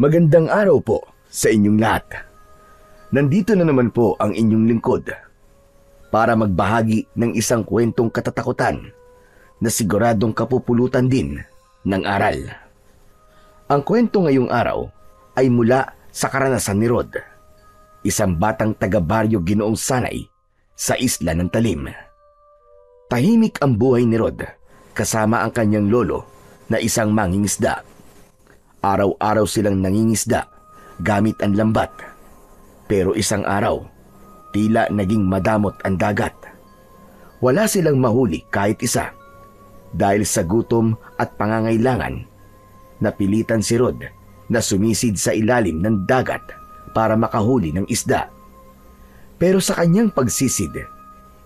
Magandang araw po sa inyong lahat. Nandito na naman po ang inyong lingkod para magbahagi ng isang kwentong katatakutan na siguradong kapupulutan din ng aral. Ang kwento ngayong araw ay mula sa karanasan ni Rod, isang batang taga-baryo Ginoong Sanay sa isla ng Talim. Tahimik ang buhay ni Rod kasama ang kanyang lolo na isang mangingisda. Araw-araw silang nangingisda gamit ang lambat. Pero isang araw, tila naging madamot ang dagat. Wala silang mahuli kahit isa. Dahil sa gutom at pangangailangan, napilitan si Rod na sumisid sa ilalim ng dagat para makahuli ng isda. Pero sa kanyang pagsisid,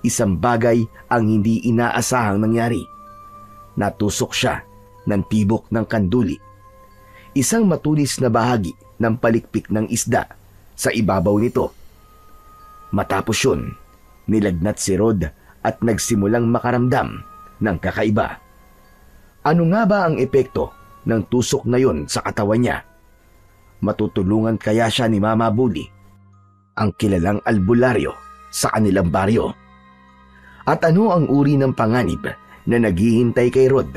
isang bagay ang hindi inaasahang nangyari. Natusok siya ng tibok ng kanduli, isang matulis na bahagi ng palikpik ng isda sa ibabaw nito. Matapos yun, nilagnat si Rod at nagsimulang makaramdam ng kakaiba. Ano nga ba ang epekto ng tusok na yon sa katawan niya? Matutulungan kaya siya ni Mama Bully, ang kilalang albularyo sa kanilang baryo? At ano ang uri ng panganib na naghihintay kay Rod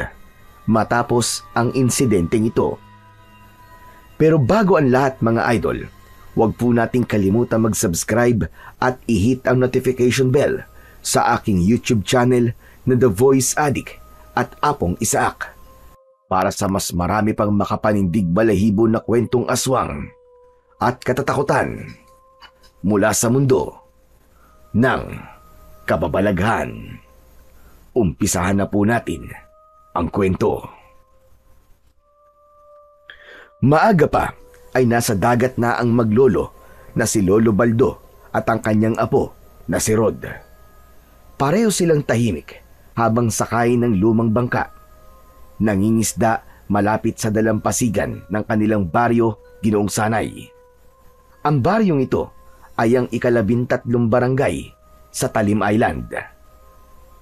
matapos ang insidenteng ito? Pero bago ang lahat mga idol, huwag po nating kalimutan mag-subscribe at i-hit ang notification bell sa aking YouTube channel na The Voice Addict at Apong Isaak para sa mas marami pang makapanindig balahibo na kwentong aswang at katatakutan mula sa mundo ng kababalaghan. Umpisahan na po natin ang kwento. Maaga pa ay nasa dagat na ang maglolo na si Lolo Baldo at ang kanyang apo na si Rod. Pareho silang tahimik habang sakay ng lumang bangka. Nangingisda malapit sa dalampasigan ng kanilang baryo Ginoong Sanay. Ang baryong ito ay ang ika-13 barangay sa Talim Island.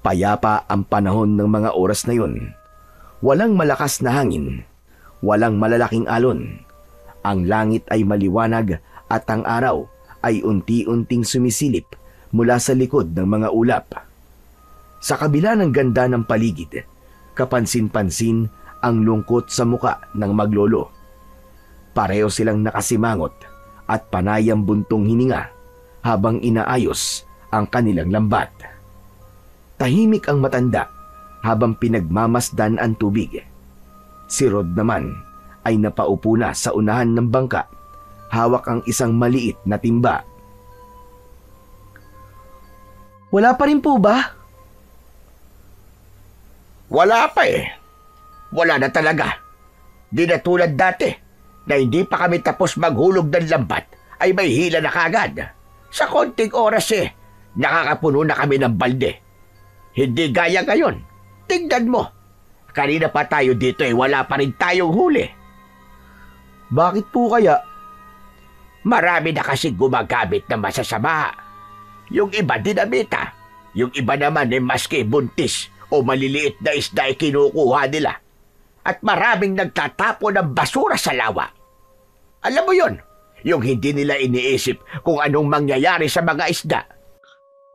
Payapa ang panahon ng mga oras na yun. Walang malakas na hangin. Walang malalaking alon. Ang langit ay maliwanag at ang araw ay unti-unting sumisilip mula sa likod ng mga ulap. Sa kabila ng ganda ng paligid, kapansin-pansin ang lungkot sa muka ng maglolo. Pareho silang nakasimangot at panayang buntong hininga habang inaayos ang kanilang lambat. Tahimik ang matanda habang pinagmamasdan ang tubig. Si Rod naman ay napaupo na sa unahan ng bangka, hawak ang isang maliit na timba. Wala pa rin po ba? Wala pa eh. Wala na talaga. Di na tulad dati na hindi pa kami tapos maghulog ng lambat ay may hila na kagad. Sa konting oras nakakapuno na kami ng balde. Hindi gaya ngayon. Tingnan mo. Kanina pa tayo dito wala pa rin tayong huli. Bakit po kaya? Marami na kasi gumagamit na masasama. Yung iba dinamita. Yung iba naman maski buntis o maliliit na isda kinukuha nila. At maraming nagtatapo ng basura sa lawa. Alam mo yon, yung hindi nila iniisip kung anong mangyayari sa mga isda.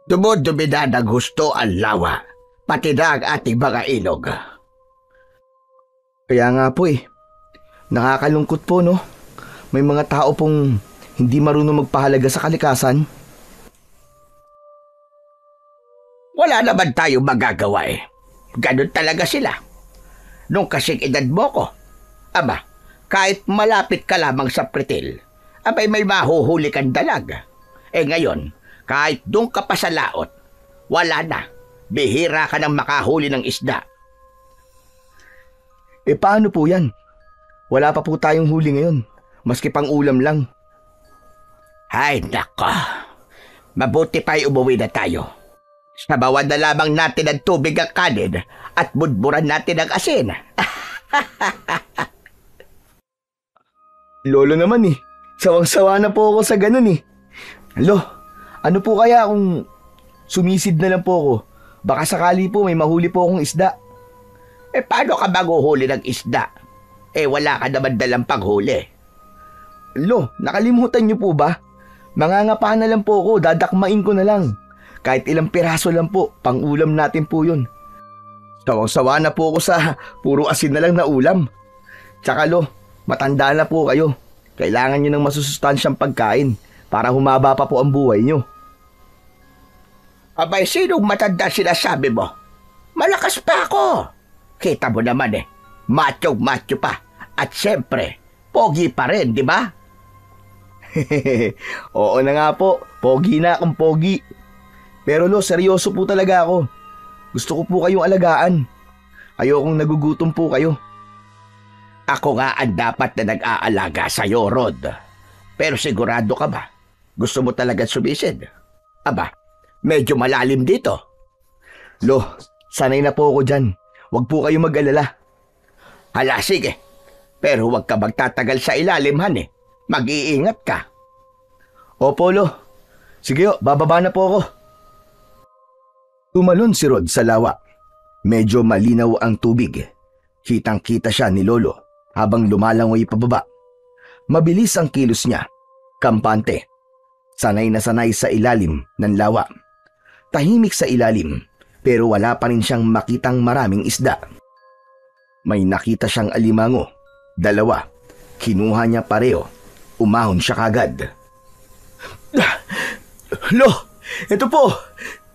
Dumudumi na ng husto ang lawa, pati na ang ating mga ilog. Kaya nga po nakakalungkot po no. May mga tao pong hindi marunong magpahalaga sa kalikasan. Wala naman tayong magagawa Ganun talaga sila. Nung kasing edad mo ko, aba, kahit malapit ka lamang sa pretil, abay may mahuhuli kang dalag. Ngayon, kahit doon ka pa sa laot, wala na. Bihira ka nang makahuli ng isda. Paano po yan? Wala pa po tayong huli ngayon. Maski pang ulam lang. Ay, nako. Mabuti pa'y umuwi na tayo. Sabawan na lamang natin ang tubig ang kanin at budburan natin ang asin. Lolo naman Sawang-sawa na po ako sa ganun Alo, ano po kaya kung sumisid na lang po ako? Baka sakali po may mahuli po akong isda. Paano ka maguhuli ng isda? Wala ka naman dalang panghuli. Lo, nakalimutan niyo po ba? Mangangapa na lang po ako, dadakmain ko na lang. Kahit ilang piraso lang po, pang-ulam natin po yun. Sawang-sawa na po ako sa puro asin na lang na ulam. Tsaka lo, matanda na po kayo. Kailangan nyo ng masusustansyang pagkain para humaba pa po ang buhay nyo. Abay, sinong matanda sinasabi mo? Malakas pa ako. Kita mo naman macho pa. At siyempre, pogi pa rin, di ba? Oo na nga po, pogi na akong pogi. Pero lo, seryoso po talaga ako. Gusto ko po kayong alagaan. Ayokong nagugutom po kayo. Ako nga ang dapat na nag-aalaga sa'yo, Rod. Pero sigurado ka ba? Gusto mo talaga sumisid? Aba, medyo malalim dito. Lo, sanay na po ako dyan. Huwag po kayo mag-alala. Hala, sige. Pero huwag ka magtatagal sa ilalim, han. Mag-iingat ka. Opo, lo. Sige, bababa na po ako. Tumalon si Rod sa lawa. Medyo malinaw ang tubig. Kitang-kita siya ni Lolo habang lumalangoy pababa. Mabilis ang kilos niya. Kampante. Sanay na sanay sa ilalim ng lawa. Tahimik sa ilalim pero wala pa rin siyang makitang maraming isda. May nakita siyang alimango. 2. Kinuha niya pareho. Umahon siya kagad. Lo, ito po.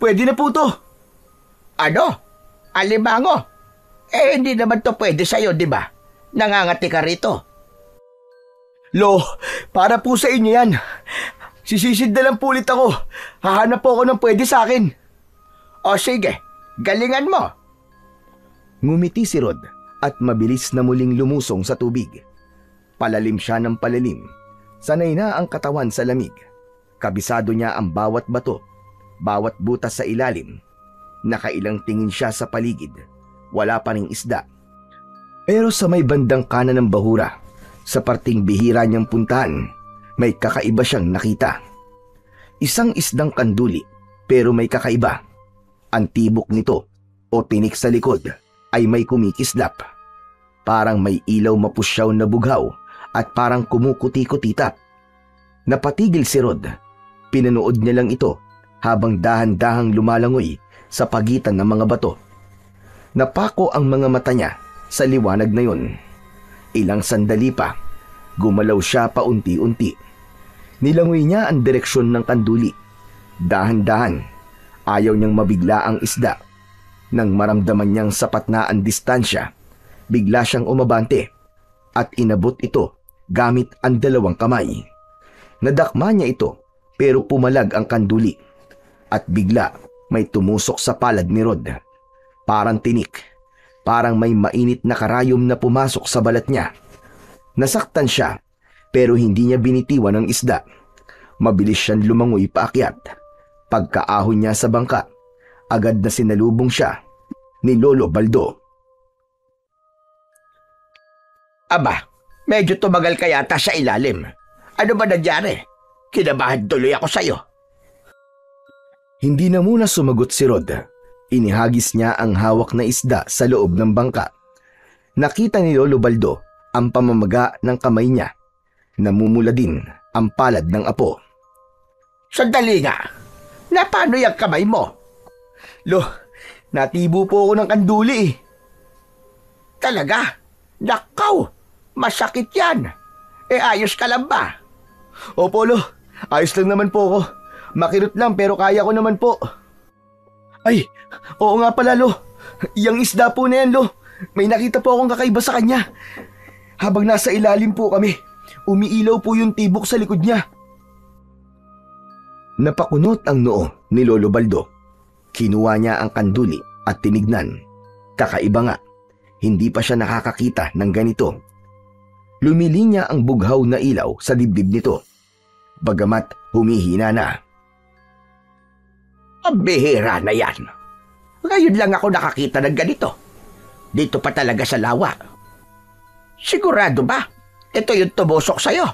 Pwede na po to. Ano? Alimango? Hindi naman to pwede sa'yo, di ba? Nangangati ka rito. Lo, para po sa inyo yan. Sisisid na lang po ulit ako. Hahanap po ako ng pwede sa akin. O sige, galingan mo. Ngumiti si Rod at mabilis na muling lumusong sa tubig. Palalim siya ng palalim. Sanay na ang katawan sa lamig. Kabisado niya ang bawat bato, bawat butas sa ilalim. Nakailang tingin siya sa paligid. Wala pa ring isda. Pero sa may bandang kanan ng bahura, sa parting bihira niyang puntahan, may kakaiba siyang nakita. Isang isdang kanduli, pero may kakaiba. Ang tibok nito, o tinik sa likod, ay may kumikislap. Parang may ilaw mapusyaw na bughaw at parang kumukuti-kutitap. Napatigil si Rod. Pinanood niya lang ito habang dahan-dahang lumalangoy sa pagitan ng mga bato. Napako ang mga mata niya sa liwanag na yon. Ilang sandali pa, gumalaw siya paunti-unti. Nilangoy niya ang direksyon ng kanduli. Dahan-dahan, ayaw niyang mabigla ang isda. Nang maramdaman niyang sapat na ang distansya, bigla siyang umabante at inabot ito gamit ang 2 kamay. Nadakma niya ito pero pumalag ang kanduli at bigla may tumusok sa palad ni Rod. Parang tinik, parang may mainit na karayom na pumasok sa balat niya. Nasaktan siya pero hindi niya binitiwan ang isda. Mabilis siyang lumangoy paakyat. Pagkaahon niya sa bangka, agad na sinalubong siya ni Lolo Baldo. Aba, medyo tumagal ka yata sa ilalim. Ano ba nangyari? Kinabahan tuloy ako sa'yo. Hindi na muna sumagot si Rod. Inihagis niya ang hawak na isda sa loob ng bangka. Nakita ni Lolo Baldo ang pamamaga ng kamay niya. Namumula din ang palad ng apo. Sandali nga. Paano yung kamay mo? Lo, natibo po ako ng kanduli eh. Talaga? Nakaw! Masakit yan. Ayos ka lang ba? Opo, Lo. Ayos lang naman po ako. Makirot lang pero kaya ko naman po. Ay, oo nga pala, Lo. Yang isda po na yan, Lo. May nakita po akong kakaiba sa kanya. Habang nasa ilalim po kami, umiilaw po yung tibok sa likod niya. Napakunot ang noo ni Lolo Baldo. Kinuha niya ang kanduli at tinignan. Kakaiba nga, hindi pa siya nakakakita ng ganito. Lumilinya ang bughaw na ilaw sa dibdib nito. Bagamat humihina na. Ang bihira na yan. Ngayon lang ako nakakita ng ganito. Dito pa talaga sa lawa. Sigurado ba? Ito yung tumusok sa'yo.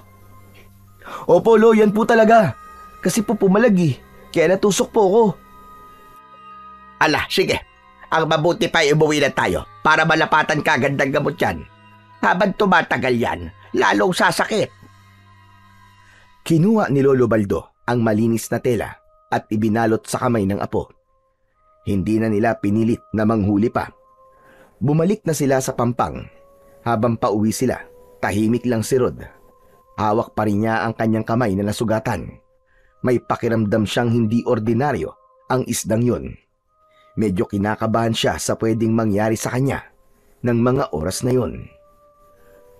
Opo, Lo, yan po talaga. Kasi po pumalag eh. Kaya natusok po ako. Ala, sige. Ang mabuti pa ay umuwi na tayo para malapatan ka agad ng gamot yan. Habang tumatagal yan, lalong sasakit. Kinuha ni Lolo Baldo ang malinis na tela at ibinalot sa kamay ng apo. Hindi na nila pinilit na manghuli pa. Bumalik na sila sa pampang. Habang pauwi sila, tahimik lang si Rod. Hawak pa rin niya ang kanyang kamay na nasugatan. May pakiramdam siyang hindi ordinaryo ang isdang yon. Medyo kinakabahan siya sa pwedeng mangyari sa kanya ng mga oras na yon.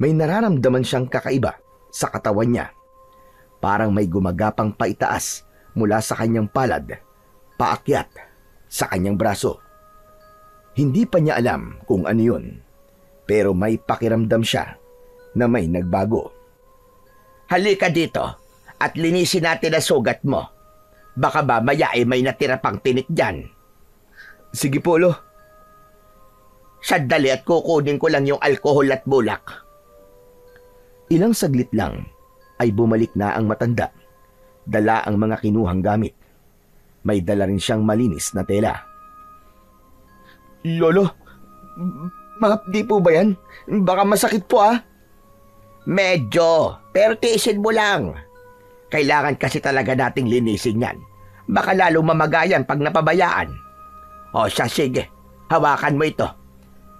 May nararamdaman siyang kakaiba sa katawan niya. Parang may gumagapang paitaas mula sa kanyang palad, paakyat sa kanyang braso. Hindi pa niya alam kung ano yun, pero may pakiramdam siya na may nagbago. Halika dito at linisin natin ang sugat mo. Baka mamaya ay may natira pang tinik dyan. Sige po, Lo. Sandali at kukunin ko lang yung alkohol at bulak. Ilang saglit lang ay bumalik na ang matanda. Dala ang mga kinuhang gamit. May dala rin siyang malinis na tela. Lolo, mahapdi po ba yan? Baka masakit po Medyo, pero tiisin mo lang. Kailangan kasi talaga nating linisin yan. Baka lalo mamagayan pag napabayaan. O siya, sige, hawakan mo ito.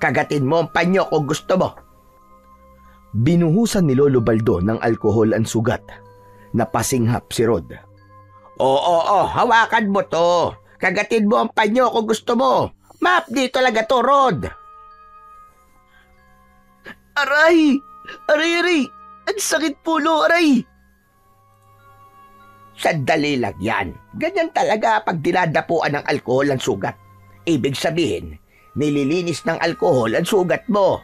Kagatin mo ang panyo kung gusto mo. Binuhusan ni Lolo Baldo ng alkohol ang sugat. Napasinghap si Rod. Oo, hawakan mo to. Kagatin mo ang panyo kung gusto mo. Mapdi talaga to, Rod. Aray! Aray! Ang sakit po, Lo, aray! Sandali lang yan. Ganyan talaga pag dinadapuan ng alkohol ang sugat. Ibig sabihin, nililinis ng alkohol ang sugat mo.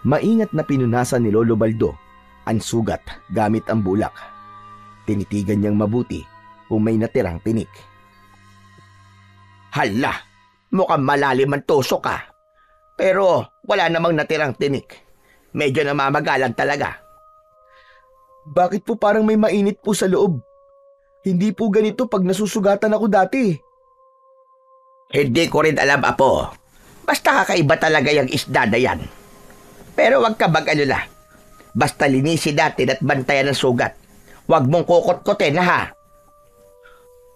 Maingat na pinunasan ni Lolo Baldo ang sugat gamit ang bulak. Tinitigan niyang mabuti kung may natirang tinik. Hala, mukhang malalim ang tusok Pero wala namang natirang tinik. Medyo namamagalan talaga. Bakit po parang may mainit po sa loob? Hindi po ganito pag nasusugatan ako dati. Hindi ko rin alam, Apo. Basta kakaiba talaga yung isda na yan. Pero wag ka mag-alala. Basta linisin natin at bantayan ang sugat. Wag mong kukot-kotin, ha?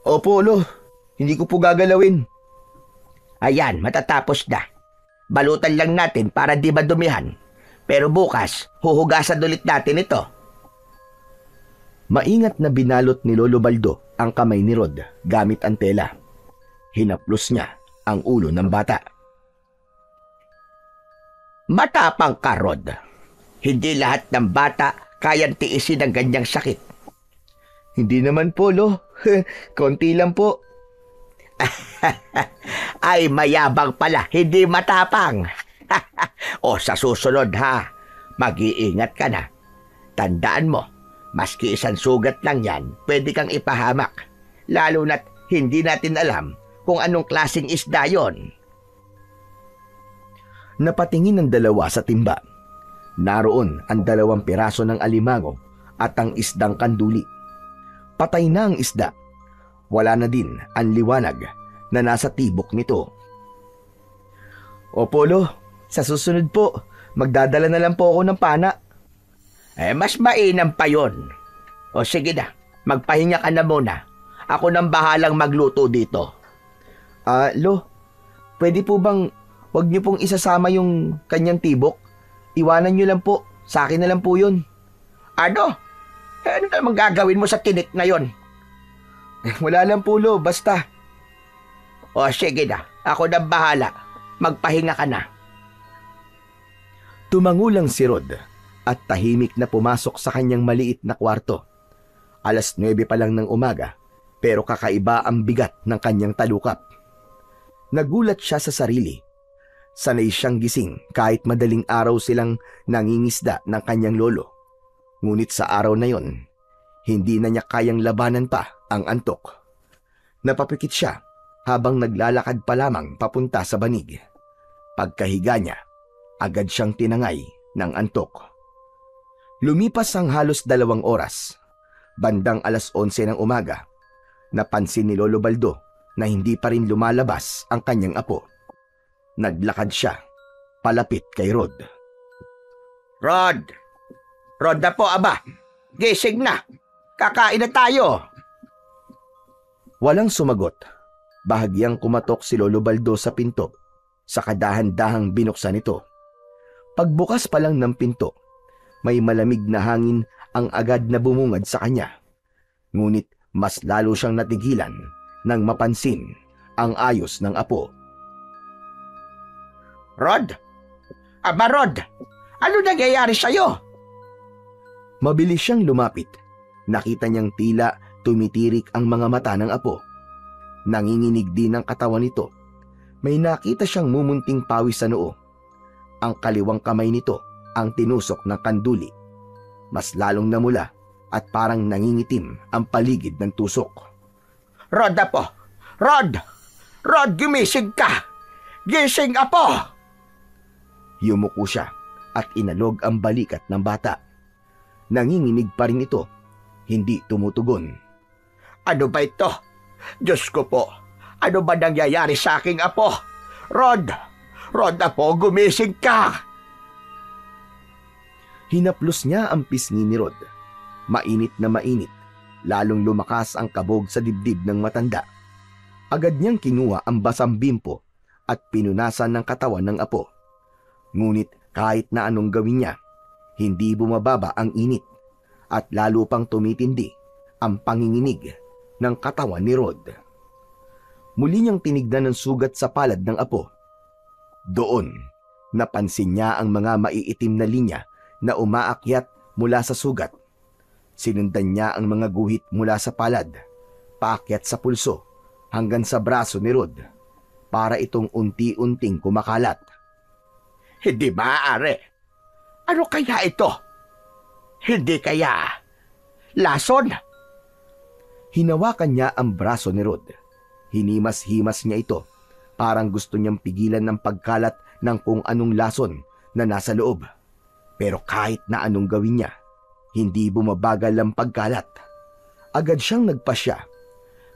Opo, Lo. Hindi ko po gagalawin. Ayan, matatapos na. Balutan lang natin para di madumihan. Pero bukas, huhugasan ulit natin ito. Maingat na binalot ni Lolo Baldo ang kamay ni Rod gamit ang tela. Hinaplos niya ang ulo ng bata. Matapang ka, Rod. Hindi lahat ng bata kayang tiisin ang ganyang sakit. Hindi naman po, Lo. Konti lang po. Ay, mayabang pala, hindi matapang. O sa susunod, mag-iingat ka na. Tandaan mo, maski isang sugat lang yan, pwede kang ipahamak. Lalo na't hindi natin alam kung anong klaseng isda yon. Napatingin ang dalawa sa timba. Naroon ang 2 piraso ng alimango at ang isdang kanduli. Patay na ang isda. Wala na din ang liwanag na nasa tibok nito. Opo, Lo. Sa susunod po, magdadala na lang po ako ng pana. Mas mainam pa yon. O sige na, magpahinga ka na muna. Ako nang bahalang magluto dito. Lo, pwede po bang wag niyo pong isasama yung kanyang tibok? Iwanan niyo lang po. Sa akin na lang po yun. Ano? Ano namang gagawin mo sa tinik na yon? Wala lang po, Lo. Basta. O sige na, ako nang bahala. Magpahinga ka na. Tumangulang si Rod at tahimik na pumasok sa kanyang maliit na kwarto. 9:00 pa lang ng umaga, pero kakaiba ang bigat ng kanyang talukap. Nagulat siya sa sarili. Sanay siyang gising kahit madaling araw silang nangingisda ng kanyang lolo. Ngunit sa araw na yon, hindi na niya kayang labanan pa ang antok. Napapikit siya habang naglalakad pa lamang papunta sa banig. Pagkahiga niya, agad siyang tinangay ng antok. Lumipas ang halos 2 oras. Bandang 11:00 ng umaga, napansin ni Lolo Baldo na hindi pa rin lumalabas ang kanyang apo. Naglakad siya palapit kay Rod. Rod! Rod na po, aba! gising na. Kakain na tayo. Walang sumagot. Bahagyang kumatok si Lolo Baldo sa pinto. Sa kadahan-dahang binuksan ito. Pagbukas pa lang ng pinto, may malamig na hangin ang agad na bumungad sa kanya. Ngunit mas lalo siyang natigilan nang mapansin ang ayos ng apo. Rod? Aba Rod, ano nangyayari sa'yo? Mabilis siyang lumapit. Nakita niyang tila tumitirik ang mga mata ng apo. Nanginginig din ang katawan nito. May nakita siyang mumunting pawis sa noo. Ang kaliwang kamay nito ang tinusok ng kanduli. Mas lalong namula at parang nangingitim ang paligid ng tusok. Rod, apo! Rod! Rod, gumising ka! Gising, apo! Yumuko siya at inalog ang balikat ng bata. Nanginginig pa rin ito. Hindi tumutugon. Ano ba ito? Diyos ko po, ano ba nangyayari sa aking apo? Rod! Rod, apo, gumising ka! Hinaplos niya ang pisngi ni Rod. Mainit na mainit, lalong lumakas ang kabog sa dibdib ng matanda. Agad niyang kinuha ang basang bimpo at pinunasan ng katawan ng apo. Ngunit kahit na anong gawin niya, hindi bumababa ang init at lalo pang tumitindi ang panginginig ng katawan ni Rod. Muli niyang tinignan ang sugat sa palad ng apo. Doon, napansin niya ang mga maiitim na linya na umaakyat mula sa sugat. Sinundan niya ang mga guhit mula sa palad, paakyat sa pulso hanggang sa braso ni Rod para itong unti-unting kumakalat. Hindi maaari. Ano kaya ito? Hindi kaya lason? Hinawakan niya ang braso ni Rod. Hinimas-himas niya ito. Parang gusto niyang pigilan ng pagkalat ng kung anong lason na nasa loob. Pero kahit na anong gawin niya, hindi bumabagal ang pagkalat. Agad siyang nagpasya.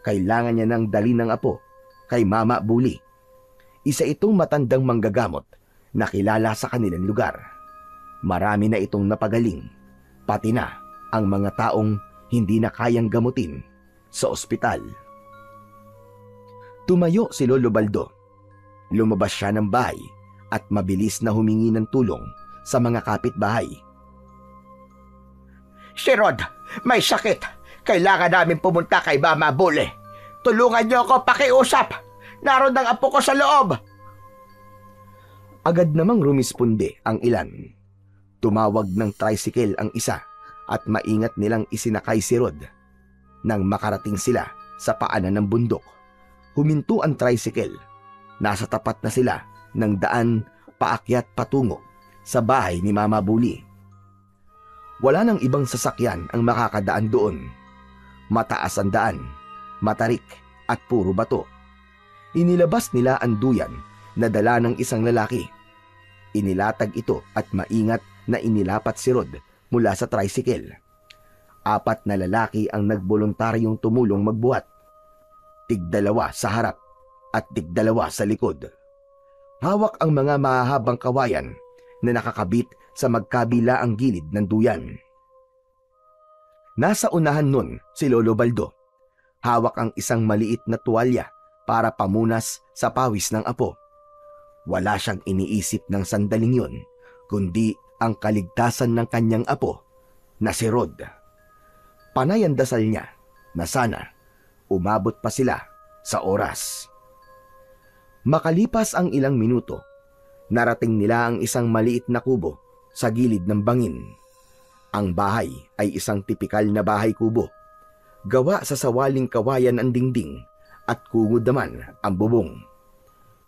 Kailangan niya nang dalhin ng apo kay Mama Buli. Isa itong matandang manggagamot na kilala sa kanilang lugar. Marami na itong napagaling, pati na ang mga taong hindi na kayang gamutin sa ospital. Tumayo si Lolo Baldo. Lumabas siya ng bahay at mabilis na humingi ng tulong sa mga kapitbahay. Si Rod, may sakit. Kailangan namin pumunta kay Mama Buli. Tulungan niyo ako pakiusap. Naroon ang apo ko sa loob. Agad namang rumisponde ang ilan. Tumawag ng tricycle ang isa at maingat nilang isinakay si Rod. Nang makarating sila sa paanan ng bundok, huminto ang tricycle. Nasa tapat na sila ng daan paakyat patungo sa bahay ni Mama Buli. Wala nang ibang sasakyan ang makakadaan doon. Mataas ang daan, matarik at puro bato. Inilabas nila ang duyan na dala ng isang lalaki. Inilatag ito at maingat na inilapat si Rod mula sa tricycle. 4 na lalaki ang nagboluntaryong tumulong magbuhat. Tig-2 sa harap at tig-2 sa likod. Hawak ang mga mahahabang kawayan na nakakabit sa magkabila ang gilid ng duyan. Nasa unahan nun si Lolo Baldo. Hawak ang isang maliit na tuwalya para pamunas sa pawis ng apo. Wala siyang iniisip ng sandaling yun, kundi ang kaligtasan ng kanyang apo na si Rod. Panay ang dasal niya na sana umabot pa sila sa oras. Makalipas ang ilang minuto, narating nila ang isang maliit na kubo sa gilid ng bangin. Ang bahay ay isang tipikal na bahay kubo. Gawa sa sawaling kawayan ang dingding at kungod naman ang bubong.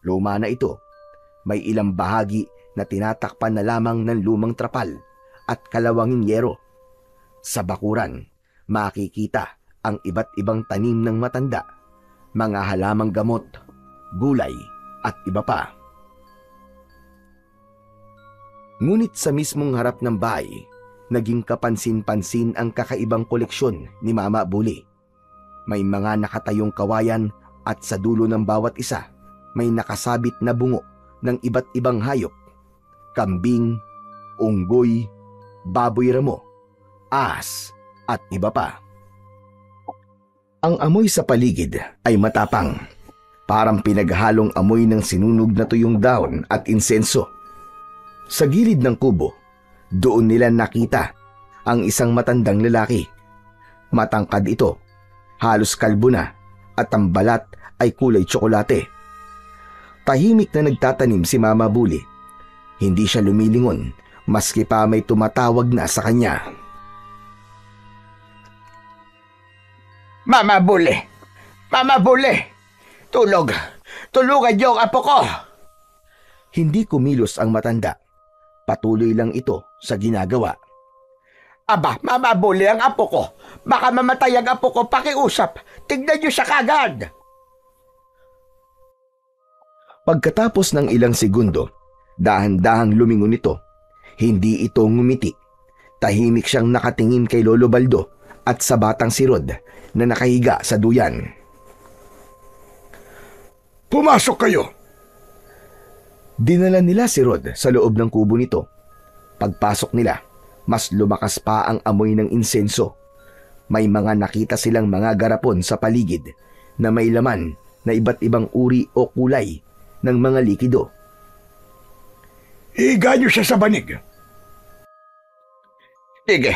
Luma na ito. May ilang bahagi na tinatakpan na lamang ng lumang trapal at kalawanging yero. Sa bakuran, makikita ang iba't ibang tanim ng matanda, mga halamang gamot, gulay at iba pa. Ngunit sa mismong harap ng bahay, naging kapansin-pansin ang kakaibang koleksyon ni Mama Buli. May mga nakatayong kawayan at sa dulo ng bawat isa may nakasabit na bungo ng iba't ibang hayop. Kambing, unggoy, baboy ramo, ahas at iba pa. Ang amoy sa paligid ay matapang, parang pinaghalong amoy ng sinunog na tuyong dahon at insenso. Sa gilid ng kubo, doon nila nakita ang isang matandang lalaki. Matangkad ito, halos kalbo na, at ang balat ay kulay tsokolate. Tahimik na nagtatanim si Mama Buli. Hindi siya lumilingon maski pa may tumatawag na sa kanya. Mama Buli! Mama Buli! Tulog! Tulungan niyo ang apo ko! Hindi kumilos ang matanda. Patuloy lang ito sa ginagawa. Aba, Mama Buli ang apo ko! Baka mamatay ang apo ko, pakiusap! Tignan niyo siya kagad! Pagkatapos ng ilang segundo, dahan-dahang lumingon ito. Hindi ito ngumiti. Tahimik siyang nakatingin kay Lolo Baldo at sa batang si Rod na nakahiga sa duyan. Pumasok kayo! Dinala nila si Rod sa loob ng kubo nito. Pagpasok nila, mas lumakas pa ang amoy ng insenso. May mga nakita silang mga garapon sa paligid na may laman na iba't ibang uri o kulay ng mga likido. Higa niyo siya sa banig. Sige,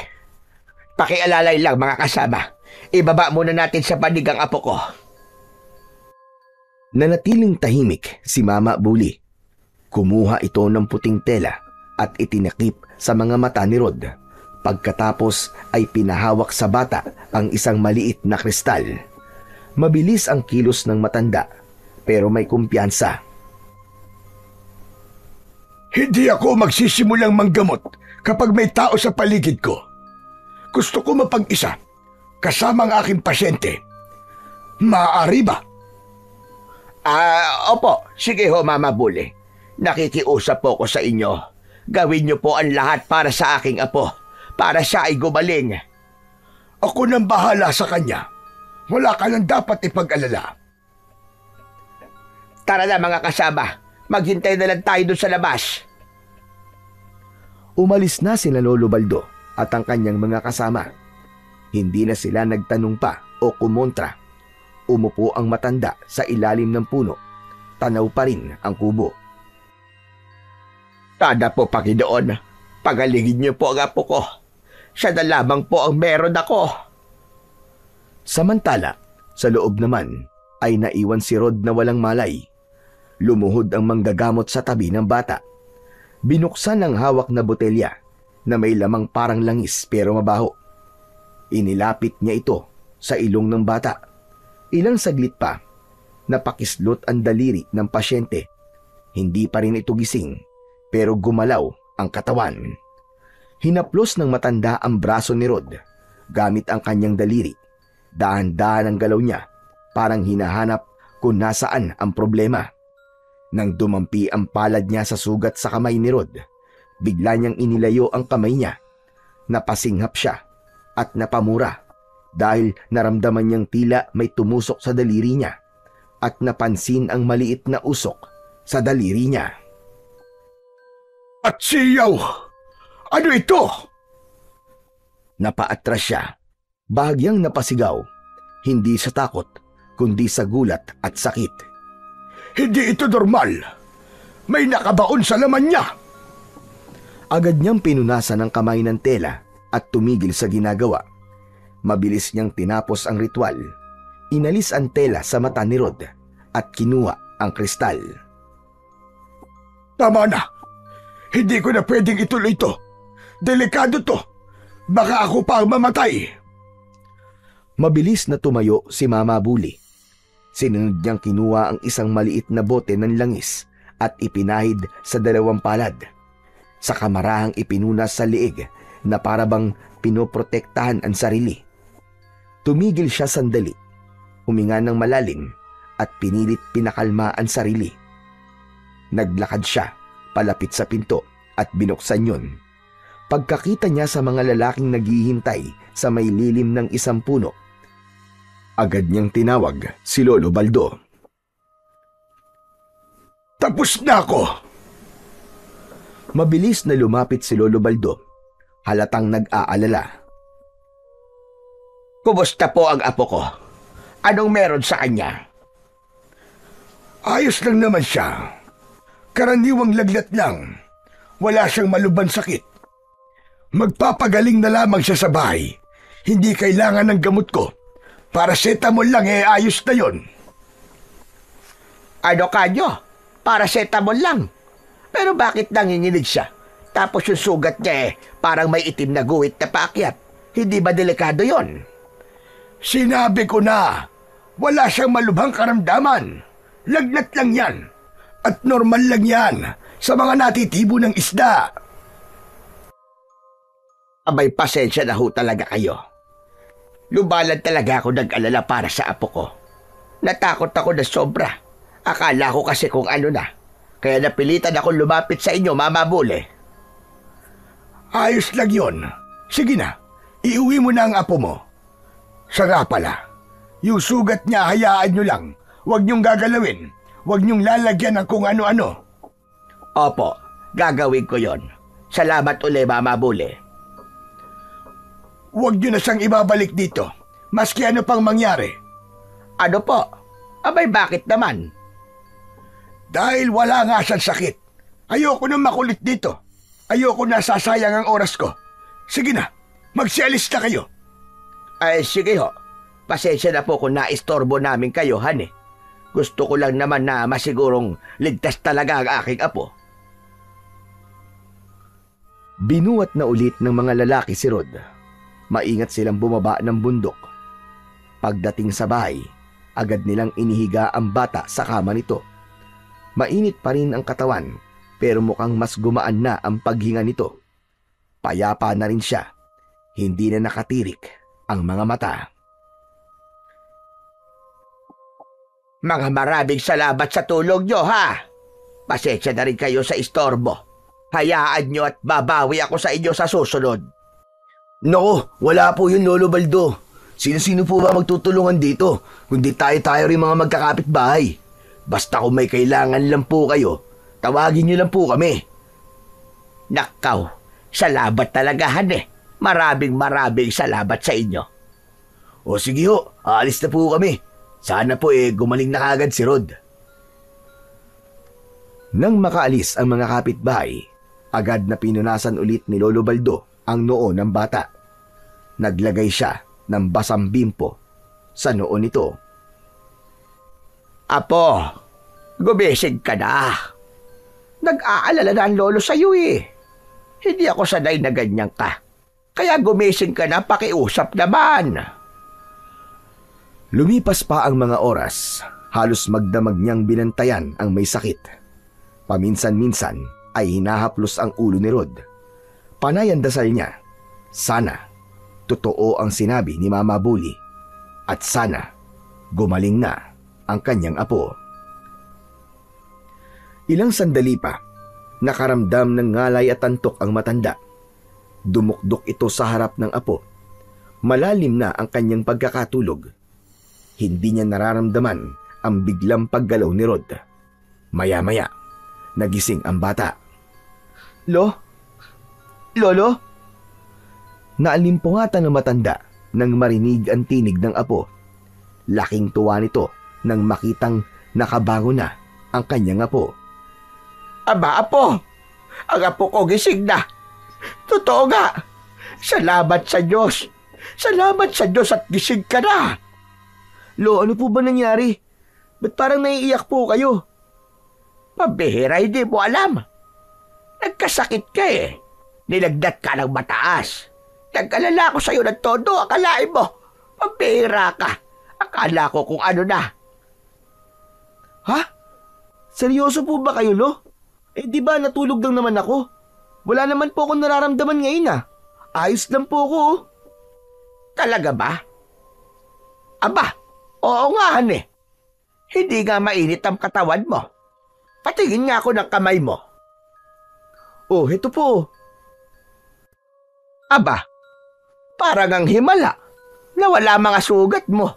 pakialalay lang mga kasama. Ibaba muna natin sa banig ang apo ko. Nanatiling tahimik si Mama Buli. Kumuha ito ng puting tela at itinakip sa mga mata ni Rod. Pagkatapos ay pinahawak sa bata ang isang maliit na kristal. Mabilis ang kilos ng matanda pero may kumpiyansa. Hindi ako magsisimulang manggamot kapag may tao sa paligid ko. Gusto ko mapag-isa kasama ang aking pasyente. Maaari ba? Opo. Sige ho, Mama Buli. Nakikiusap po ko sa inyo. Gawin niyo po ang lahat para sa aking apo. Para siya ay gumaling. Ako nang bahala sa kanya. Wala ka nang dapat ipag-alala. Tara na mga kasama. Maghintay na lang tayo doon sa labas. Umalis na sina Lolo Baldo at ang kanyang mga kasama. Hindi na sila nagtanong pa o kumontra. Umupo ang matanda sa ilalim ng puno. Tanaw pa rin ang kubo. Tada po, Panginoon. Pagalingin niyo po ang apo ko. Siya na lamang po ang meron ako. Samantala, sa loob naman ay naiwan si Rod na walang malay. Lumuhod ang manggagamot sa tabi ng bata. Binuksan ang hawak na botelya na may lamang parang langis pero mabaho. Inilapit niya ito sa ilong ng bata. Ilang saglit pa, napakislot ang daliri ng pasyente. Hindi pa rin ito gising pero gumalaw ang katawan. Hinaplos ng matanda ang braso ni Rod gamit ang kanyang daliri. Dahan-dahan ang galaw niya, parang hinahanap kung nasaan ang problema. Nang dumampi ang palad niya sa sugat sa kamay ni Rod, bigla niyang inilayo ang kamay niya. Napasinghap siya at napamura dahil naramdaman niyang tila may tumusok sa daliri niya at napansin ang maliit na usok sa daliri niya. At siyaw! Ano ito? Napaatras siya. Bahagyang napasigaw, hindi sa takot, kundi sa gulat at sakit. Hindi ito normal. May nakabaon sa laman niya. Agad niyang pinunasan ang kamay ng tela at tumigil sa ginagawa. Mabilis niyang tinapos ang ritual. Inalis ang tela sa mata ni Rod at kinuha ang kristal. Tama na. Hindi ko na pwedeng ituloy ito. Delikado to. Baka ako pa ang mamatay. Mabilis na tumayo si Mama Buli. Sinunod niyang kinuha ang isang maliit na bote ng langis at ipinahid sa dalawang palad. Sa kamarahang ipinunas sa liig na parabang pinoprotektahan ang sarili. Tumigil siya sandali, huminga ng malalim at pinilit pinakalma ang sarili. Naglakad siya palapit sa pinto at binuksan yun. Pagkakita niya sa mga lalaking naghihintay sa may lilim ng isang puno, agad niyang tinawag si Lolo Baldo. Tapos na ako. Mabilis na lumapit si Lolo Baldo, halatang nag-aalala. Kumusta po ang apo ko? Anong meron sa kanya? Ayos lang naman siya. Karaniwang lagnat lang. Wala siyang malubhan sakit. Magpapagaling na lamang siya sa bahay. Hindi kailangan ng gamot ko. Paracetamol lang ayos na yon. Ano kanyo? Paracetamol lang. Pero bakit nanginginig siya? Tapos yung sugat niya parang may itim na guhit na paakyat. Hindi ba delikado yon? Sinabi ko na, wala siyang malubhang karamdaman. Lagnat lang yan. At normal lang yan sa mga natitibo ng isda. Abay, pasensya na ho talaga kayo. Lumalan talaga ako nag-alala para sa apo ko. Natakot ako na sobra. Akala ko kasi kung ano na. Kaya napilitan ako lumapit sa inyo, Mama Bule. Ayos lang yon. Sige na, iuwi mo na ang apo mo. Siya pala, yung sugat niya hayaan nyo lang. Huwag niyong gagalawin. Huwag niyong lalagyan ng kung ano-ano. Opo, gagawin ko yon. Salamat uli, Mama Bule. Huwag niyo na siyang ibabalik dito. Maski ano pang mangyari. Ano po? Abay, bakit naman? Dahil wala nga siyang sakit. Ayoko na makulit dito. Ayoko na sasayang ang oras ko. Sige na, magsialis na kayo. Ay, sige ho. Pasensya na po kung naistorbo namin kayo, Han. Gusto ko lang naman na masigurong ligtas talaga ang aking apo. Binuwat na ulit ng mga lalaki si Rod. Maingat silang bumaba ng bundok. Pagdating sa bahay, agad nilang inihiga ang bata sa kama nito. Mainit pa rin ang katawan, pero mukhang mas gumaan na ang paghinga nito. Payapa na rin siya. Hindi na nakatirik ang mga mata. Mga maraming salamat sa tulong nyo, ha? Pasensya na rin kayo sa istorbo. Hayaan nyo at babawi ako sa inyo sa susunod. Nako, wala po yun, Lolo Baldo. Sino-sino po ba magtutulungan dito? Kundi tayo-tayo rin mga magkakapit-bahay. Basta kung may kailangan lang po kayo, tawagin niyo lang po kami. Nakaw, salamat talaga, Han. Maraming salamat sa inyo. O sige ho, aalis na po kami. Sana po gumaling na kagad si Rod. Nang makaalis ang mga kapitbahay, agad na pinunasan ulit ni Lolo Baldo ang noo ng bata. Naglagay siya ng basang bimpo sa noo nito. Apo, gumising ka na. Nag-aalala na ang lolo sa'yo Hindi ako sanay na ganyan ka. Kaya gumising ka na, pakiusap naman. Lumipas pa ang mga oras, halos magdamag niyang binantayan ang may sakit. Paminsan-minsan ay hinahaplos ang ulo ni Rod. Panay ang dasal niya. Sana totoo ang sinabi ni Mama Buli at sana gumaling na ang kanyang apo. Ilang sandali pa, nakaramdam ng ngalay at antok ang matanda. Dumukdok ito sa harap ng apo. Malalim na ang kanyang pagkakatulog. Hindi niya nararamdaman ang biglang paggalaw ni Rod. Maya-maya, nagising ang bata. Lolo? Naalimpungatan ng matanda nang marinig ang tinig ng apo. Laking tuwa nito nang makitang nakabango na ang kanyang apo. Aba, apo! Ang apo ko gising na. Totoo nga. Salamat sa Diyos. Salamat sa Diyos at gising ka na. Lo, ano po ba nangyari? Ba't parang naiiyak po kayo? Pambihira, hindi mo alam. Nagkasakit ka Nilagnat ka ng mataas. Nag-alala ko sa'yo ng todo. Akalain mo. Pambihira ka. Akala ko kung ano na. Ha? Seryoso po ba kayo, Lo? Di ba natulog lang naman ako? Wala naman po akong nararamdaman ngayon Ayos lang po ako Talaga ba? Aba, oo nga Hindi nga mainit ang katawan mo. Patingin nga ako ng kamay mo. Oh, heto po. Aba, parang ang himala. Nawala mga sugat mo.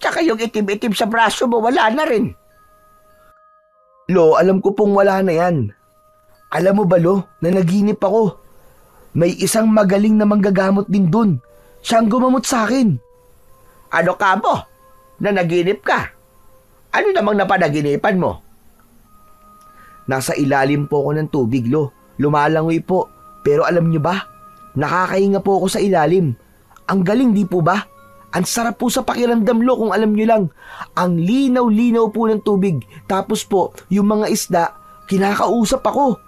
Tsaka yung itim-itim sa braso mo, wala na rin. Lo, alam ko pong wala na yan. Alam mo ba, Lo, na naginip ako. May isang magaling na manggagamot din dun. Siya ang gumamot sa akin. Ano ka mo? Nanaginip ka? Ano namang napanaginipan mo? Nasa ilalim po ako ng tubig, Lo. Lumalangoy po. Pero alam niyo ba? Nakakahinga po ako sa ilalim. Ang galing, di po ba? Ang sarap po sa pakiramdam, Lo, kung alam niyo lang. Ang linaw-linaw po ng tubig. Tapos po, yung mga isda, kinakausap ako.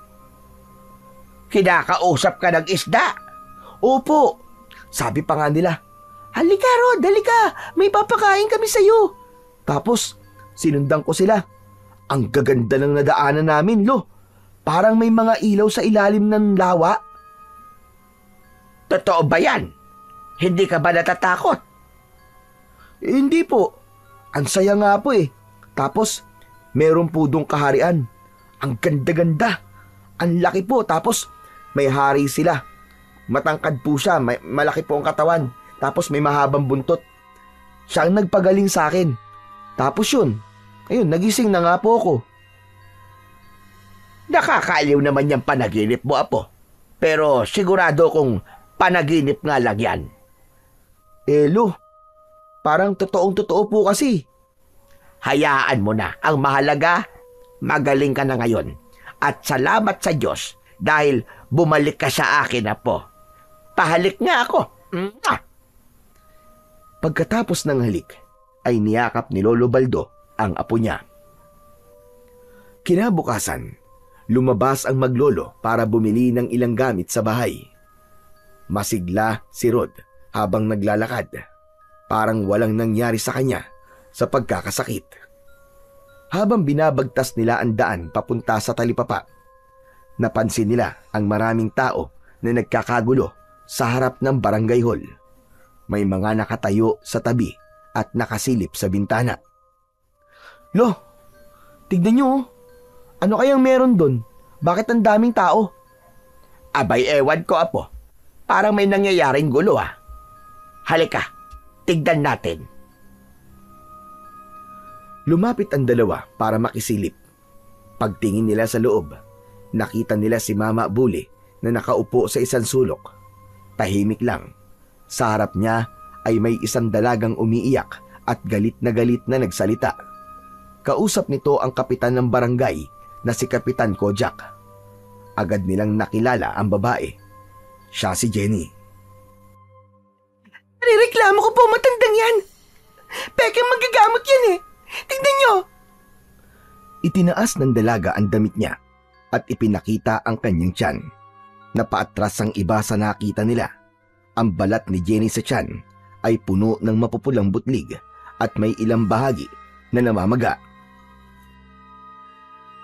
Kinakausap ka ng isda? Opo. Sabi pa nga nila, halika, Rod, halika. May papakain kami sa'yo. Tapos, sinundan ko sila. Ang gaganda ng nadaanan namin, Lo. Parang may mga ilaw sa ilalim ng lawa. Totoo ba yan? Hindi ka ba natatakot? Hindi po. Ang saya nga po eh. Tapos, meron po doong kaharian. Ang ganda-ganda. Ang laki po. Tapos, may hari sila. Matangkad po siya. Malaki po ang katawan. Tapos, may mahabang buntot. Siya ang nagpagaling sa akin. Tapos yun. Ayun, nagising na nga po ako. Nakakaaliw naman yung panaginip mo, Apo. Pero sigurado kung panaginip nga lang yan. Lo, parang totoong-totoo po kasi. Hayaan mo na. Ang mahalaga, magaling ka na ngayon. At salamat sa Diyos dahil bumalik ka sa akin, Apo. Pahalik nga ako. Pagkatapos ng halik, ay niyakap ni Lolo Baldo ang apo niya. Kinabukasan, lumabas ang maglolo para bumili ng ilang gamit sa bahay. Masigla si Rod habang naglalakad. Parang walang nangyari sa kanya sa pagkakasakit. Habang binabagtas nila ang daan papunta sa talipapa, napansin nila ang maraming tao na nagkakagulo sa harap ng barangay hall. May mga nakatayo sa tabi at nakasilip sa bintana. Lo, tignan nyo. Ano kayang meron doon? Bakit ang daming tao? Abay, ewan ko, Apo. Parang may nangyayaring gulo, ah. Halika, tignan natin. Lumapit ang dalawa para makisilip. Pagtingin nila sa loob, nakita nila si Mama Buli na nakaupo sa isang sulok. Tahimik lang. Sa harap niya ay may isang dalagang umiiyak at galit na nagsalita. Kausap nito ang kapitan ng barangay na si Kapitan Kojak. Agad nilang nakilala ang babae. Siya si Jenny. Nireklamo ko po matandang yan. Pekeng magagamot yan eh. Tignan nyo. Itinaas ng dalaga ang damit niya at ipinakita ang kanyang tiyan. Napaatras ang iba sa nakita nila. Ang balat ni Jenny sa tiyan ay puno ng mapupulang butlig at may ilang bahagi na namamaga.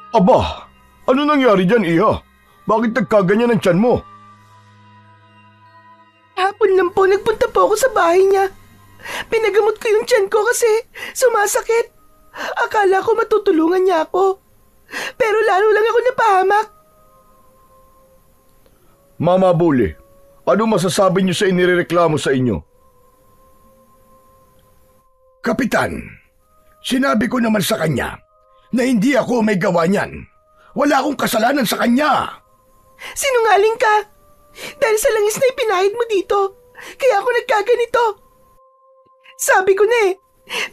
Aba, ano nangyari dyan, Iha? Bakit nagkaganyan ang tiyan mo? Hapon lang po, nagpunta po ako sa bahay niya. Pinagamot ko yung tiyan ko kasi sumasakit. Akala ko matutulungan niya ako. Pero lalo lang ako napahamak. Mama Buli, ano masasabi niyo sa inireklamo sa inyo? Kapitan, sinabi ko naman sa kanya na hindi ako may gawa niyan. Wala akong kasalanan sa kanya. Sinungaling ka. Dahil sa langis na ipinahid mo dito, kaya ako nagkaganito. Sabi ko na eh,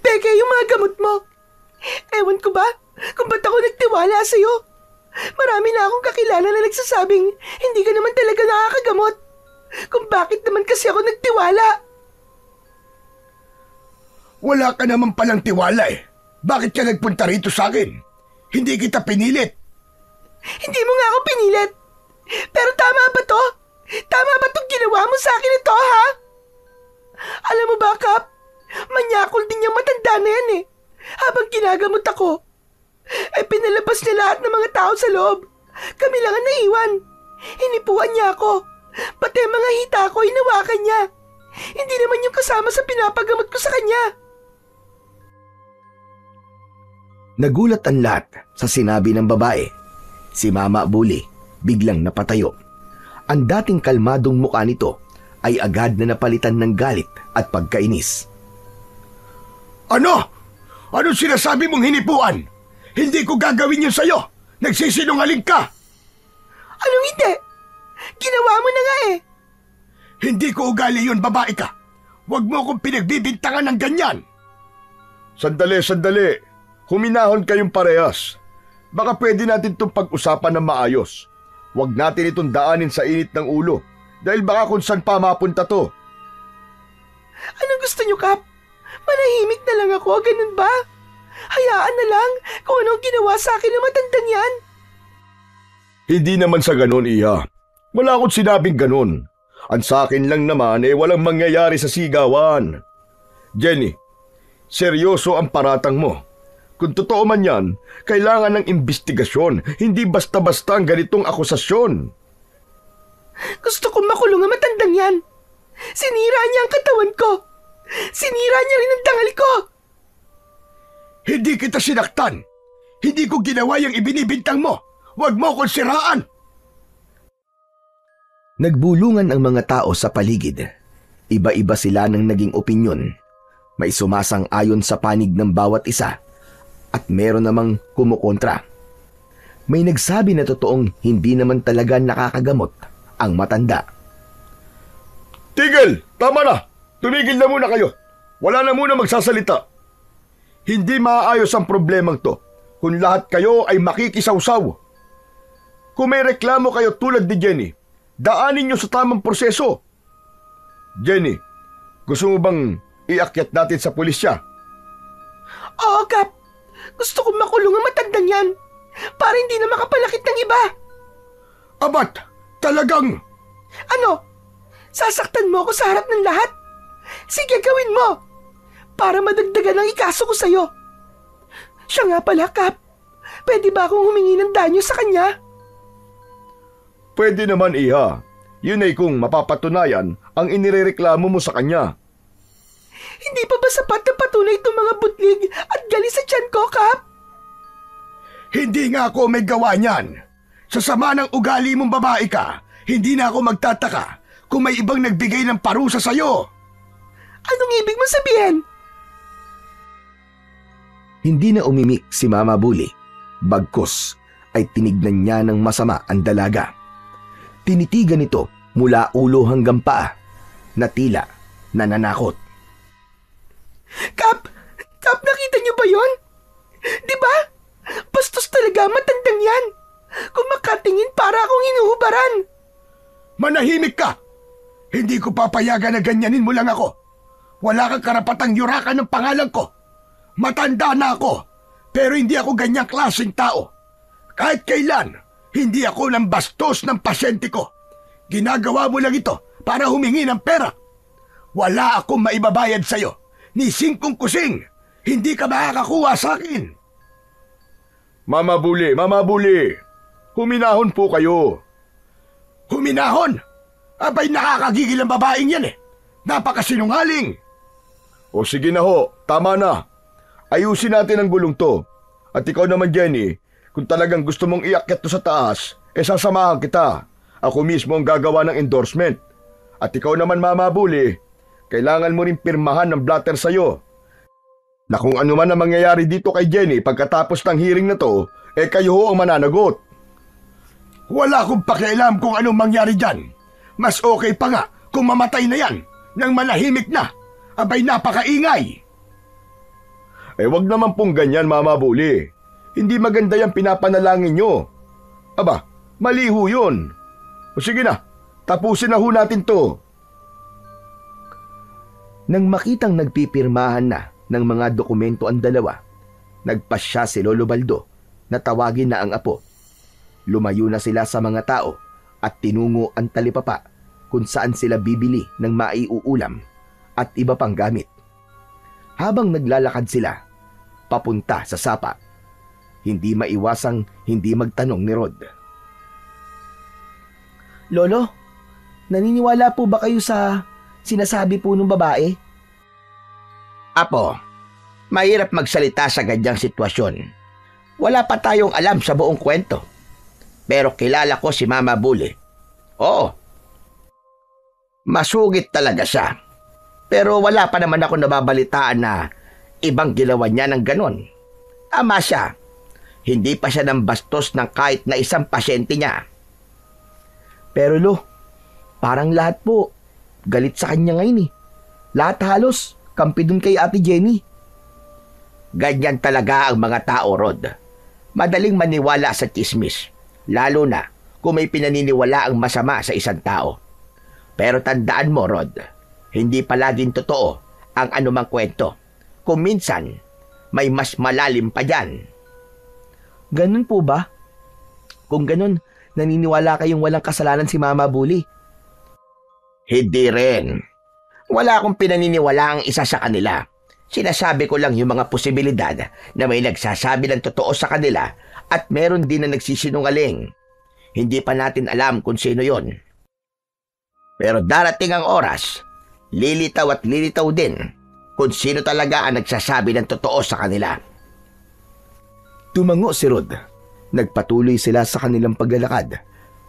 peke yung mga gamot mo. Ewan ko ba kung ba't ako nagtiwala sa'yo? Marami na akong kakilala na nagsasabing hindi ka naman talaga nakakagamot. Kung bakit naman kasi ako nagtiwala? Wala ka naman palang tiwala eh. Bakit ka nagpunta rito sa akin? Hindi kita pinilit. Hindi mo nga ako pinilit. Pero tama ba to? Tama ba itong ginawa mo sa akin ito, ha? Alam mo ba, Kap? Manyakol din yung matanda na yan eh. Habang ginagamot ako, ay pinalabas niya lahat ng mga tao sa loob. Kami lang ang naiwan. Hinipuan niya ako. Pati ang mga hita ko, hinawakan niya. Hindi naman yung kasama sa pinapagamot ko sa kanya. Nagulat ang lahat sa sinabi ng babae. Si Mama Buli biglang napatayo. Ang dating kalmadong mukha nito ay agad na napalitan ng galit at pagkainis. Ano? Ano sinasabi mong hinipuan? Hindi ko gagawin yun sa'yo. Nagsisinungaling ka. Anong hindi? Ginawa mo na nga eh. Hindi ko ugali yun, babae ka. Huwag mo akong pinagbibintangan ng ganyan. Sandali, sandali. Huminahon kayong parehas. Baka pwede natin itong pag-usapan ng maayos. Huwag natin itong daanin sa init ng ulo. Dahil baka kung saan pa mapunta to. Anong gusto niyo, Kap? Manahimik na lang ako, ganun ba? Hayaan na lang kung anong ginawa sa akin ng matandang yan. Hindi naman sa ganun, Iha. Wala akong sinabing ganun. Ang sa akin lang naman walang mangyayari sa sigawan. Jenny, seryoso ang paratang mo. Kung totoo man yan, kailangan ng imbestigasyon, hindi basta-basta ang ganitong akusasyon. Gusto kong makulong ang matandang yan. Sinira niya ang katawan ko. Sinira niya rin ang dangal ko. Hindi kita sinaktan. Hindi ko ginawa yung ibinibintang mo. Huwag mo akong siraan. Nagbulungan ang mga tao sa paligid. Iba-iba sila ng naging opinyon. May sumasang-ayon sa panig ng bawat isa at meron namang kumukontra. May nagsabi na totoong hindi naman talaga nakakagamot ang matanda. Tigil! Tama na! Tumigil na muna kayo. Wala na muna magsasalita. Hindi maaayos ang problemang to kung lahat kayo ay makikisawsaw. Kung may reklamo kayo tulad ni Jenny, daanin nyo sa tamang proseso. Jenny, gusto mo bang iakyat natin sa pulisya? Oo, Kap. Gusto kong makulong ang matandang yan para hindi na makapalakit ng iba. Abat, talagang... Ano? Sasaktan mo ako sa harap ng lahat? Sige, gawin mo. Para madagdagan ang ikaso ko sa'yo. Siya nga pala, Kap. Pwede ba akong humingi ng danyo sa kanya? Pwede naman, Iha. Yun ay kung mapapatunayan ang inirereklamo mo sa kanya. Hindi pa ba sapat na patunay itong mga butlig at gali sa tiyan ko, Kap? Hindi nga ako may gawa niyan. Sa sama ng ugali mong babae ka, hindi na ako magtataka kung may ibang nagbigay ng parusa sa'yo. Anong ibig mo sabihin? Hindi na umimik si Mama Bully. Bagkus ay tinignan niya ng masama ang dalaga. Tinitigan ito mula ulo hanggang paa na tila nananakot. Kap, nakita niyo ba yon? Di ba? Bastos talaga matandang yan. Kung makatingin para akong hinuhubaran. Manahimik ka! Hindi ko papayagan na ganyanin mo lang ako. Wala kang karapatang yurakan ng pangalan ko. Matanda na ako, pero hindi ako ganyang klaseng tao. Kahit kailan, hindi ako nang bastos ng pasyente ko. Ginagawa mo lang ito para humingi ng pera. Wala akong maibabayad sa'yo. Ni singkong kusing, hindi ka makakakuha sa akin. Mama Bully, huminahon po kayo. Huminahon? Abay, nakakagigil ang babaeng yan eh. Napakasinungaling. O sige na ho, tama na. Ayusin natin ang gulong to. At ikaw naman, Jenny, kung talagang gusto mong iakyat to sa taas, sasamahan kita. Ako mismo ang gagawa ng endorsement. At ikaw naman, Mama Bully, kailangan mo rin pirmahan ng blatter sa'yo. Na kung ano man ang mangyayari dito kay Jenny pagkatapos ng hearing na to, kayo ho ang mananagot. Wala akong pakialam kung anong mangyari dyan. Mas okay pa nga kung mamatay na yan nang manahimik na. Abay, napakaingay. Wag naman pong ganyan, Mama Bully. Hindi maganda yung pinapanalangin nyo. Aba, mali ho yun. O sige na, tapusin na ho natin to. Nang makitang nagpipirmahan na ng mga dokumento ang dalawa, nagpasya si Lolo Baldo na tawagin na ang apo. Lumayo na sila sa mga tao at tinungo ang talipapa kung saan sila bibili ng maiuulam at iba pang gamit. Habang naglalakad sila, papunta sa sapa, hindi maiwasang hindi magtanong ni Rod. Lolo, naniniwala po ba kayo sa sinasabi po ng babae? Apo, mahirap magsalita sa ganyang sitwasyon. Wala pa tayong alam sa buong kwento. Pero kilala ko si Mama Bully. Oo. Masugit talaga siya. Pero wala pa naman ako nababalitaan na ibang ginawa niya ng ganon. Tama siya. Hindi pa siya nang bastos ng kahit na isang pasyente niya. Pero Lo, parang lahat po galit sa kanya ngayon eh. Lahat halos, kampi dun kay Ate Jenny. Ganyan talaga ang mga tao, Rod. Madaling maniwala sa chismis, lalo na kung may pinaniniwala ang masama sa isang tao. Pero tandaan mo, Rod, hindi palaging totoo ang anumang kwento. Kung minsan, may mas malalim pa dyan. Ganun po ba? Kung ganun, naniniwala kayong walang kasalanan si Mama Bully. Hindi rin. Wala akong pinaniniwala ang isa sa kanila. Sinasabi ko lang yung mga posibilidad na may nagsasabi ng totoo sa kanila at meron din na nagsisinungaling. Hindi pa natin alam kung sino yon. Pero darating ang oras, lilitaw at lilitaw din kung sino talaga ang nagsasabi ng totoo sa kanila. Tumango si Rod. Nagpatuloy sila sa kanilang paglalakad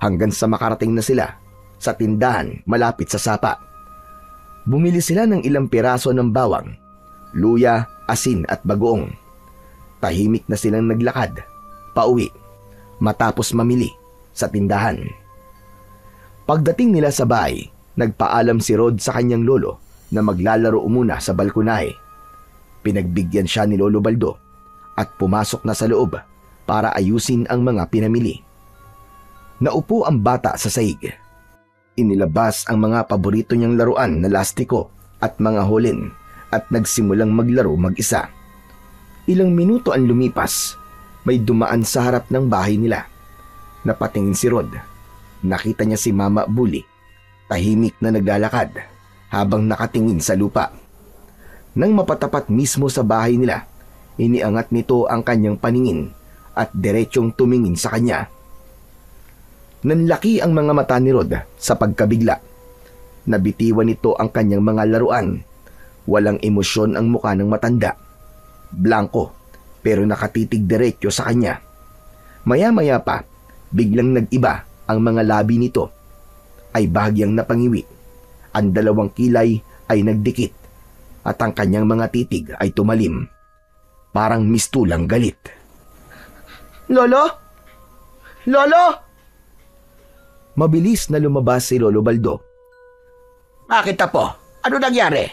hanggang sa makarating na sila sa tindahan malapit sa sapa. Bumili sila ng ilang piraso ng bawang, luya, asin at bagoong. Tahimik na silang naglakad, pauwi, matapos mamili sa tindahan. Pagdating nila sa bahay, nagpaalam si Rod sa kanyang lolo na maglalaro muna sa balkonahe. Pinagbigyan siya ni Lolo Baldo at pumasok na sa loob para ayusin ang mga pinamili. Naupo ang bata sa sahig. Inilabas ang mga paborito niyang laruan na lastiko at mga hulin at nagsimulang maglaro mag-isa. Ilang minuto ang lumipas, may dumaan sa harap ng bahay nila. Napatingin si Rod. Nakita niya si Mama Bully, tahimik na naglalakad habang nakatingin sa lupa. Nang mapatapat mismo sa bahay nila, iniangat nito ang kanyang paningin at diretsyong tumingin sa kanya. Nanlaki ang mga mata ni Rod sa pagkabigla. Nabitiwan nito ang kanyang mga laruan. Walang emosyon ang mukha ng matanda. Blanko, pero nakatitig diretsyo sa kanya. Maya-maya pa, biglang nag-iba ang mga labi nito. Ay bahagyang napangiwi. Ang dalawang kilay ay nagdikit at ang kanyang mga titig ay tumalim. Parang mistulang galit. Lolo? Lolo! Mabilis na lumabas si Lolo Baldo. Bakit apo? Ano nangyari?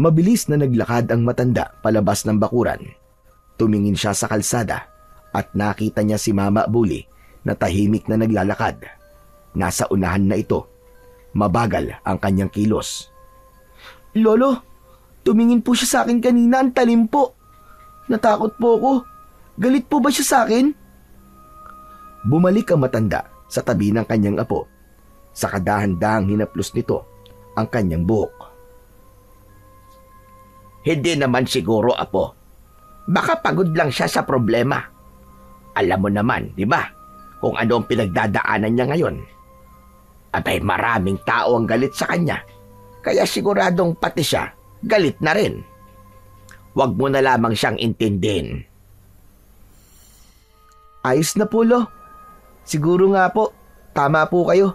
Mabilis na naglakad ang matanda palabas ng bakuran. Tumingin siya sa kalsada at nakita niya si Mama Bully na tahimik na naglalakad. Nasa unahan na ito. Mabagal ang kanyang kilos. Lolo, tumingin po siya sa akin kanina, ang talim po. Natakot po ako. Galit po ba siya sa akin? Bumalik ang matanda sa tabi ng kanyang apo. Sa kadahan-dahang hinaplos nito ang kanyang buhok. Hindi naman siguro, apo. Baka pagod lang siya sa problema. Alam mo naman, di ba, kung ano ang pinagdadaanan niya ngayon. Abay, maraming tao ang galit sa kanya. Kaya siguradong pati siya, galit na rin. Huwag mo na lamang siyang intindihin. Ayos na po, Lo. Siguro nga po, tama po kayo.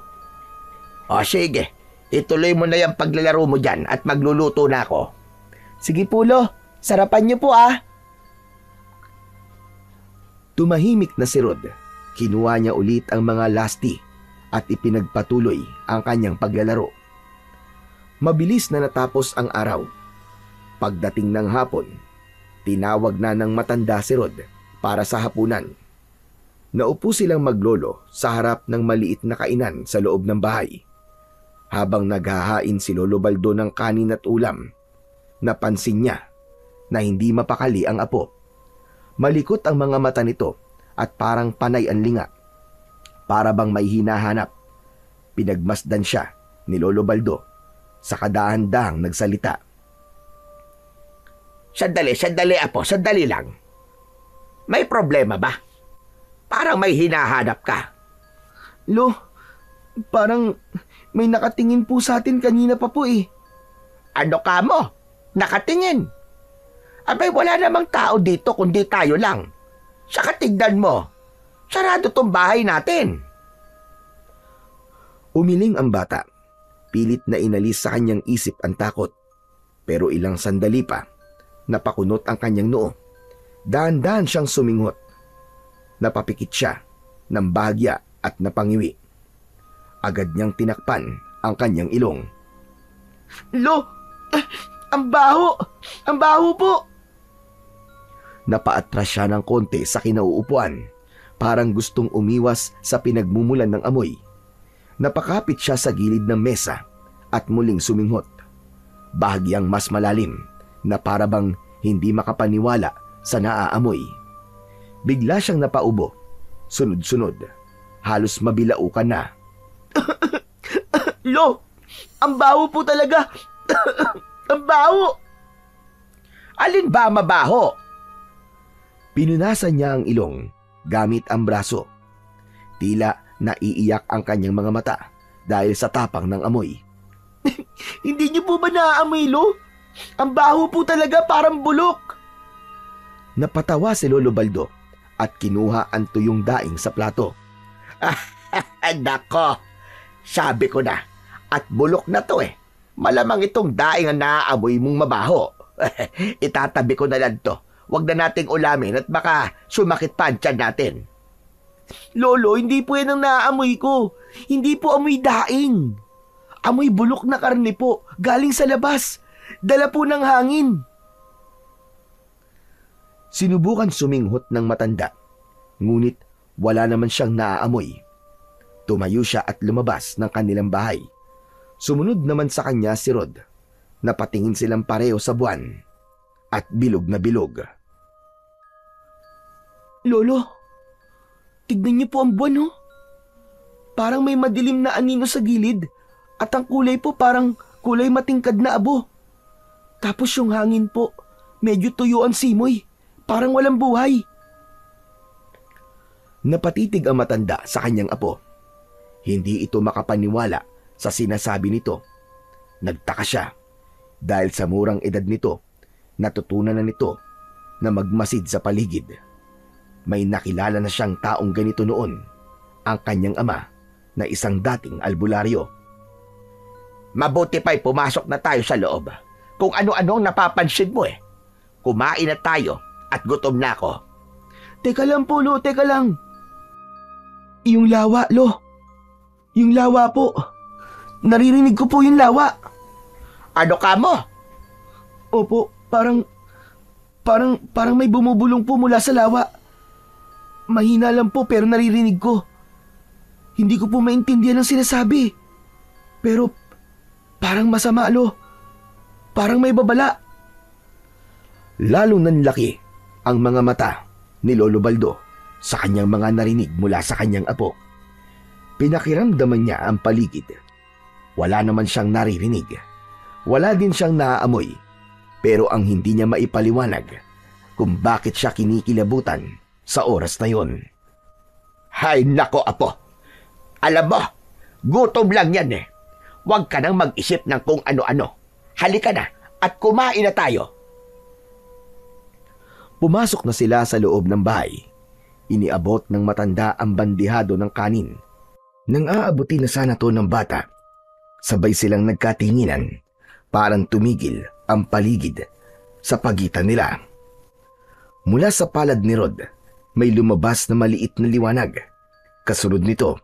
O sige, ituloy mo na yung paglalaro mo dyan at magluluto na ako. Sige po, Lo. Sarapan niyo po, ah. Tumahimik na si Rod. Kinuha niya ulit ang mga lasti at ipinagpatuloy ang kanyang paglalaro. Mabilis na natapos ang araw. Pagdating ng hapon, tinawag na ng matanda si Rod para sa hapunan. Naupo silang maglolo sa harap ng maliit na kainan sa loob ng bahay. Habang naghahain si Lolo Baldo ng kanin at ulam, napansin niya na hindi mapakali ang apo. Malikot ang mga mata nito at parang panay ang linga. Para bang may hinahanap. Pinagmasdan siya ni Lolo Baldo. Sa kadahan-dahang nagsalita. Sandali, apo, sandali lang. May problema ba? Parang may hinahanap ka. Lo, parang may nakatingin po sa atin kanina pa po eh. Ano ka mo? Nakatingin? Abay, wala namang tao dito kundi tayo lang. Saka tignan mo, sarado tong bahay natin. Umiling ang bata. Pilit na inalis sa kanyang isip ang takot. Pero ilang sandali pa, napakunot ang kanyang noo. Dahan-dahan siyang suminghot. Napapikit siya ng bahagya at napangiwi. Agad niyang tinakpan ang kanyang ilong. Lo, ang baho! Ang baho po! Napaatras siya ng konti sa kinauupuan, parang gustong umiwas sa pinagmumulan ng amoy. Napakapit siya sa gilid ng mesa at muling suminghot. Bahagyang mas malalim na parabang hindi makapaniwala sa naaamoy. Bigla siyang napaubo, sunod-sunod, halos mabilaukan na. Lo, ang baho po talaga! Ang baho! Alin ba mabaho? Pinunasan niya ang ilong gamit ang braso. Tila naiiyak ang kanyang mga mata dahil sa tapang ng amoy. Hindi niyo po ba naaamoy, Lo? Ang baho po talaga, parang bulok. Napatawa si Lolo Baldo at kinuha ang tuyong daing sa plato. Nako, sabi ko na, at bulok na to eh. Malamang itong daing ang naaamoy mong mabaho. Itatabi ko na lang to. Huwag na nating ulamin at baka sumakit pa ang tiyan natin. Lolo, hindi po yan ang naaamoy ko. Hindi po amoy daing. Amoy bulok na karne po, galing sa labas. Dala po ng hangin. Sinubukan suminghot ng matanda, ngunit wala naman siyang naaamoy. Tumayo siya at lumabas ng kanilang bahay. Sumunod naman sa kanya si Rod. Napatingin silang pareho sa buwan at bilog na bilog. Lolo, tignan niyo po ang buwan, oh. Parang may madilim na anino sa gilid at ang kulay po parang kulay matingkad na abo. Tapos yung hangin po, medyo tuyo ang simoy, parang walang buhay. Napatitig ang matanda sa kanyang apo. Hindi ito makapaniwala sa sinasabi nito. Nagtaka siya dahil sa murang edad nito, natutunan na nito na magmasid sa paligid. May nakilala na siyang taong ganito noon, ang kanyang ama na isang dating albularyo. Mabuti pa'y pumasok na tayo sa loob. Kung ano-ano ang napapansin mo eh. Kumain na tayo at gutom na ako. Teka lang po, Lo, teka lang. Yung lawa, Lo. Yung lawa po. Naririnig ko po yung lawa. Ano ka mo? Opo, parang may bumubulong po mula sa lawa. Mahina lang po pero naririnig ko. Hindi ko po maintindihan ang sinasabi. Pero parang masama, Lo. Parang may babala. Lalong nanlaki ang mga mata ni Lolo Baldo sa kanyang mga narinig mula sa kanyang apo. Pinakiramdaman niya ang paligid. Wala naman siyang naririnig. Wala din siyang naaamoy. Pero ang hindi niya maipaliwanag kung bakit siya kinikilabutan sa oras na yon. Hay nako, apo. Alam mo, gutom lang yan eh. Huwag ka nang mag-isip ng kung ano-ano. Halika na at kumain na tayo. Pumasok na sila sa loob ng bahay. Iniabot ng matanda ang bandihado ng kanin. Nang aabuti na sana to ng bata, sabay silang nagkatinginan, parang tumigil ang paligid sa pagitan nila. Mula sa palad ni Rod, may lumabas na maliit na liwanag. Kasunod nito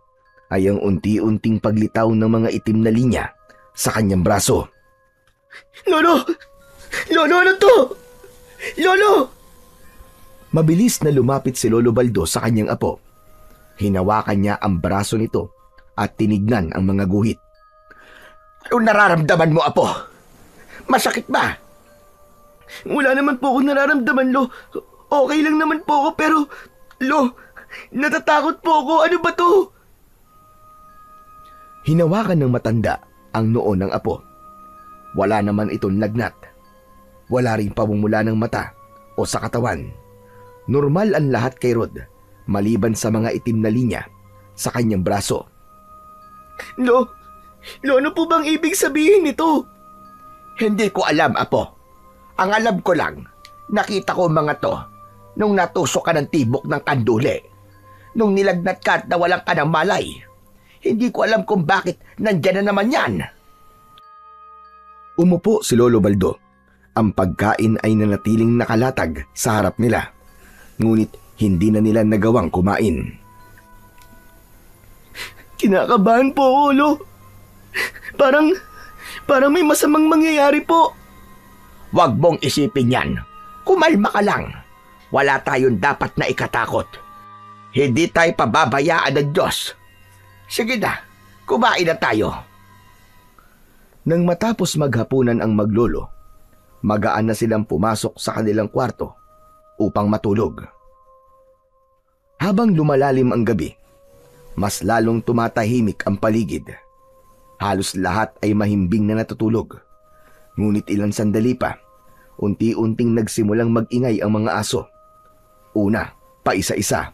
ay ang unti-unting paglitaw ng mga itim na linya sa kanyang braso. Lolo! Lolo, ano to? Lolo! Mabilis na lumapit si Lolo Baldo sa kanyang apo. Hinawakan niya ang braso nito at tinignan ang mga guhit. Ano nararamdaman mo, apo? Masakit ba? Wala naman po akong nararamdaman, Lo. Okay lang naman po ako pero, Lo, natatakot po ako. Ano ba to? Hinawakan ng matanda ang noo ng apo. Wala naman itong lagnat. Wala ring pamumula ng mata o sa katawan. Normal ang lahat kay Rod, maliban sa mga itim na linya sa kanyang braso. Lo, ano po bang ibig sabihin nito? Hindi ko alam, apo. Ang alam ko lang, nakita ko mga to nung natusok ka ng tibok ng kanduli. Nung nilagnat ka at nawalan ka ng malay. Hindi ko alam kung bakit nandyan na naman yan. Umupo si Lolo Baldo. Ang pagkain ay nanatiling nakalatag sa harap nila. Ngunit hindi na nila nagawang kumain. Kinakabahan po ako, Lo. Parang may masamang mangyayari po. Huwag mong isipin yan. Kumalma ka lang. Wala tayong dapat na ikatakot. Hindi tayo pababayaan ng Diyos. Sige na, kumain na tayo. Nang matapos maghapunan ang maglolo, magaan na silang pumasok sa kanilang kwarto upang matulog. Habang lumalalim ang gabi, mas lalong tumatahimik ang paligid. Halos lahat ay mahimbing na natutulog. Ngunit ilang sandali pa, unti-unting nagsimulang mag-ingay ang mga aso. Una, paisa-isa,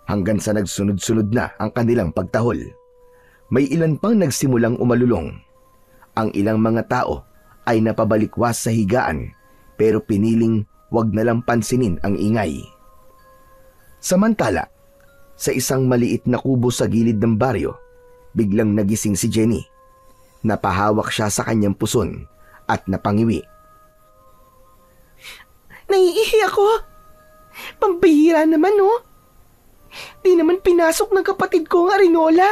hanggang sa nagsunod-sunod na ang kanilang pagtahol. May ilan pang nagsimulang umalulong. Ang ilang mga tao ay napabalikwas sa higaan pero piniling wag na lang pansinin ang ingay. Samantala, sa isang maliit na kubo sa gilid ng baryo, biglang nagising si Jenny. Napahawak siya sa kanyang puson at napangiwi. Naiihi ako. Pambihira naman, oh. Di naman pinasok ng kapatid ko ang Arinola.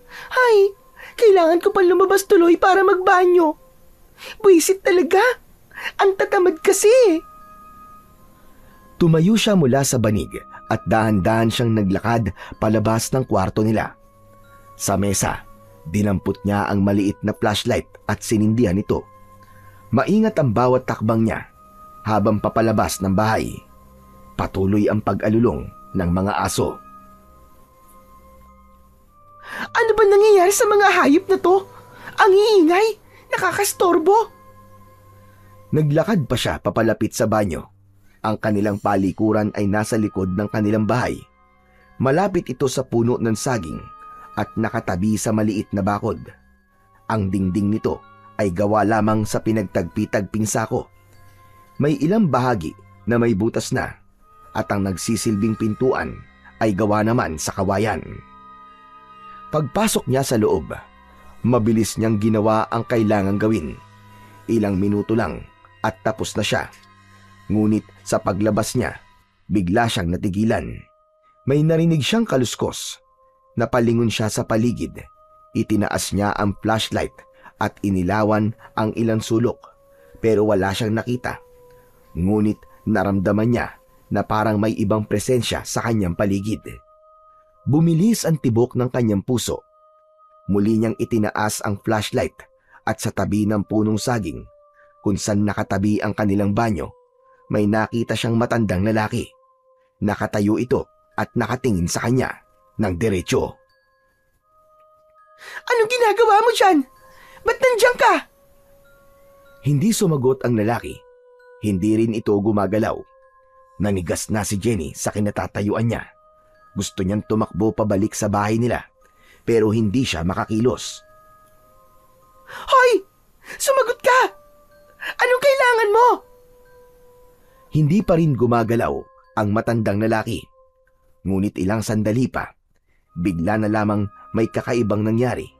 Hay, kailangan ko pa lumabas tuloy para magbanyo. Buisit talaga. Ang tatamad kasi. Tumayo siya mula sa banig at dahan-dahan siyang naglakad palabas ng kwarto nila. Sa mesa, dinampot niya ang maliit na flashlight at sinindihan ito. Maingat ang bawat takbang niya habang papalabas ng bahay. Patuloy ang pag-alulong ng mga aso. Ano ba nangyayari sa mga hayop na to? Ang iingay, nakakastorbo. Naglakad pa siya papalapit sa banyo. Ang kanilang palikuran ay nasa likod ng kanilang bahay. Malapit ito sa puno ng saging at nakatabi sa maliit na bakod. Ang dingding nito ay gawa lamang sa pinagtagpi-tagping sako. May ilang bahagi na may butas na at ang nagsisilbing pintuan ay gawa naman sa kawayan. Pagpasok niya sa loob, mabilis niyang ginawa ang kailangang gawin. Ilang minuto lang at tapos na siya. Ngunit sa paglabas niya, bigla siyang natigilan. May narinig siyang kaluskos. Napalingon siya sa paligid. Itinaas niya ang flashlight at inilawan ang ilang sulok. Pero wala siyang nakita. Ngunit naramdaman niya na parang may ibang presensya sa kanyang paligid. Bumilis ang tibok ng kanyang puso. Muli niyang itinaas ang flashlight at sa tabi ng punong saging, kung saan nakatabi ang kanilang banyo, may nakita siyang matandang lalaki. Nakatayo ito at nakatingin sa kanya ng diretsyo. Anong ginagawa mo dyan? Ba't nandiyan ka? Hindi sumagot ang lalaki. Hindi rin ito gumagalaw. Nanigas na si Jenny sa kinatatayuan niya. Gusto niyang tumakbo pabalik sa bahay nila, pero hindi siya makakilos. Hoy! Sumagot ka! Anong kailangan mo? Hindi pa rin gumagalaw ang matandang lalaki. Ngunit ilang sandali pa, bigla na lamang may kakaibang nangyari.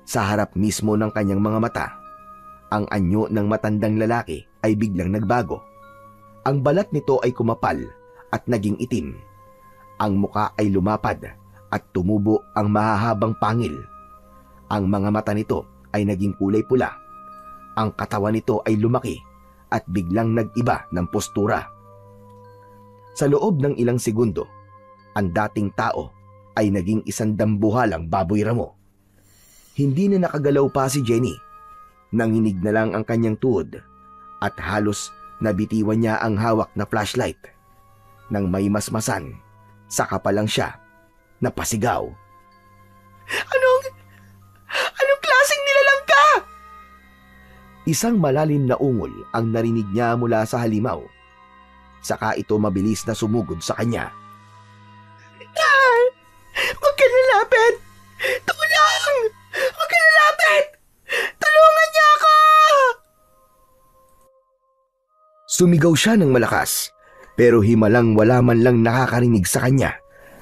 Sa harap mismo ng kanyang mga mata, ang anyo ng matandang lalaki ay biglang nagbago. Ang balat nito ay kumapal at naging itim. Ang muka ay lumapad at tumubo ang mahahabang pangil. Ang mga mata nito ay naging kulay pula. Ang katawan nito ay lumaki at biglang nag-iba ng postura. Sa loob ng ilang segundo, ang dating tao ay naging isang dambuhalang baboy ramo. Hindi na nakagalaw pa si Jenny. Nanginig na lang ang kanyang tuhod at halos nabitiwan niya ang hawak na flashlight. Nang may masmasan, saka pa lang siya napasigaw. Anong klaseng nilalang ka? Isang malalim na ungol ang narinig niya mula sa halimaw. Saka ito mabilis na sumugod sa kanya. Huwag ka nalapit! Tulong! Huwag ka nalapit! Tulungan niya ako! Sumigaw siya ng malakas, pero himalang wala man lang nakakarinig sa kanya,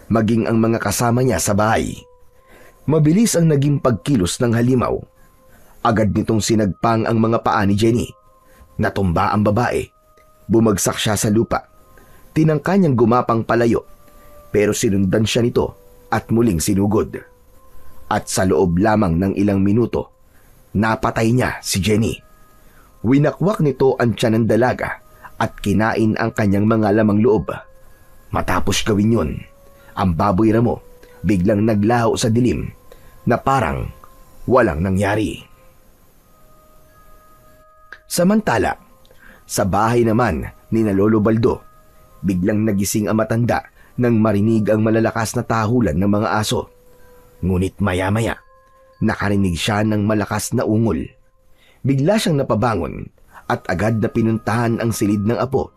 maging ang mga kasama niya sa bahay. Mabilis ang naging pagkilos ng halimaw. Agad nitong sinagpang ang mga paa ni Jenny. Natumba ang babae. Bumagsak siya sa lupa. Tinangka niyang gumapang palayo, pero sinundan siya nito at muling sinugod. At sa loob lamang ng ilang minuto, Napatay niya si Jenny. Winakwak nito ang tiyan ng dalaga at kinain ang kanyang mga lamang loob. Matapos gawin yun, ang baboy ramo biglang naglaho sa dilim na parang walang nangyari. Samantala, sa bahay naman ni na Lolo Baldo, biglang nagising ang matanda nang marinig ang malalakas na tahulan ng mga aso. Ngunit maya-maya, nakarinig siya ng malakas na ungol. Bigla siyang napabangon at agad na pinuntahan ang silid ng apo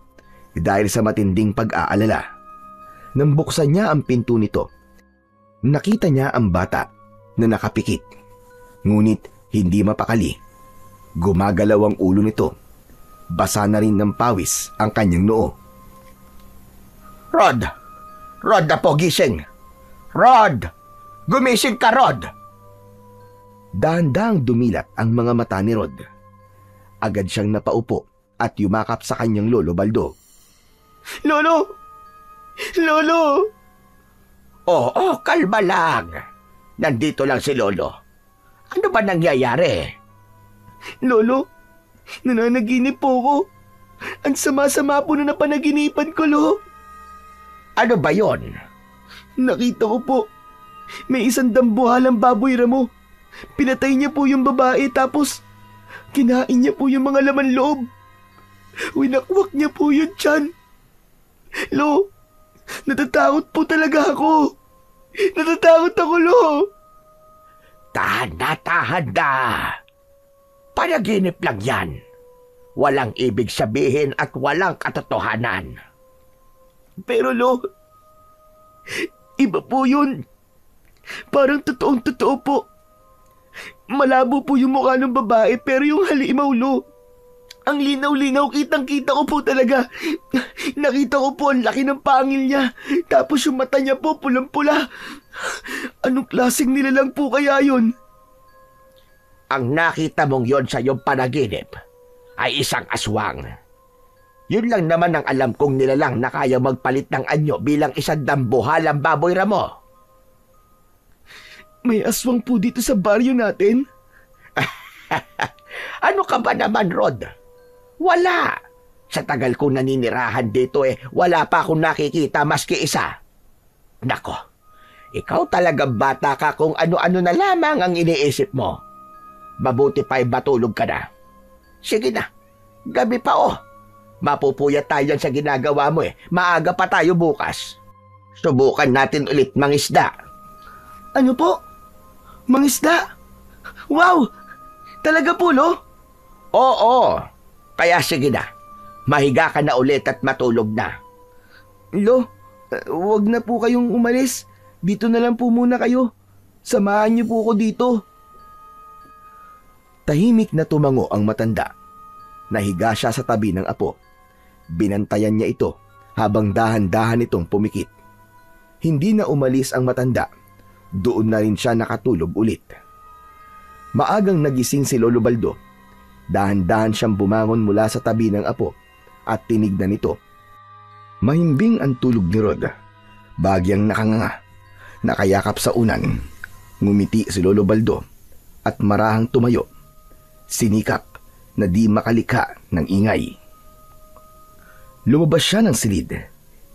dahil sa matinding pag-aalala. Nang buksan niya ang pinto nito, nakita niya ang bata na nakapikit. Ngunit hindi mapakali. Gumagalaw ang ulo nito. Basa na rin ng pawis ang kanyang noo. Rod! Rod na po, gising! Rod! Gumising ka, Rod! Dahan-dahang dumilat ang mga mata ni Rod. Agad siyang napaupo at yumakap sa kanyang lolo Baldo. Lolo! Lolo! Oo, kalma lang. Nandito lang si Lolo. Ano ba nangyayari? Lolo, nananaginip po ako. Ang sama-sama po na napanaginipan ko, Lo. Ano ba yon? Nakita ko po, may isang dambuhalang baboy ramo. Pinatay niya po yung babae tapos kinain niya po yung mga laman loob. Winakwak niya po yung tiyan. Lo, natatakot po talaga ako. Natatakot ako, Lo. Tahan na. Panaginip lang yan. Walang ibig sabihin at walang katotohanan. Pero Lo, iba po yun. Parang totoong-totoo po. Malabo po yung mukha ng babae pero yung halimaw, Lo. Ang linaw-linaw, kitang-kita ko po talaga. Nakita ko po ang laki ng pangil niya. Tapos yung mata niya po pulang-pula. Anong klaseng nilalang po kaya yun? Ang nakita mong yon sa iyong panaginip ay isang aswang. Yun lang naman ang alam kong nilalang na kaya magpalit ng anyo bilang isang dambuhalang baboy ramo. May aswang po dito sa baryo natin? Ano ka ba naman, Rod? Wala. Sa tagal kong naninirahan dito wala pa akong nakikita maski isa. Nako, ikaw talagang bata ka kung ano-ano na lamang ang iniisip mo. Mabuti pa'y matulog ka na. Sige na, gabi pa Mapupuyat tayo sa ginagawa mo Maaga pa tayo bukas. Subukan natin ulit mangisda. Ano po? Mangisda? Wow! Talaga po, Lo? Oo, kaya sige na. Mahiga ka na ulit at matulog na. Lo, wag na po kayong umalis. Dito na lang po muna kayo. Samahan niyo po ako dito. Tahimik na tumango ang matanda. Nahiga siya sa tabi ng apo. Binantayan niya ito habang dahan-dahan itong pumikit. Hindi na umalis ang matanda. Doon na rin siya nakatulog ulit. Maagang nagising si Lolo Baldo. Dahan-dahan siyang bumangon mula sa tabi ng apo at tinignan ito. Mahimbing ang tulog ni Rod. Bagyang nakanganga. Nakayakap sa unan. Ngumiti si Lolo Baldo at marahang tumayo. Sinikap na di makalikha ng ingay. Lumabas siya ng silid.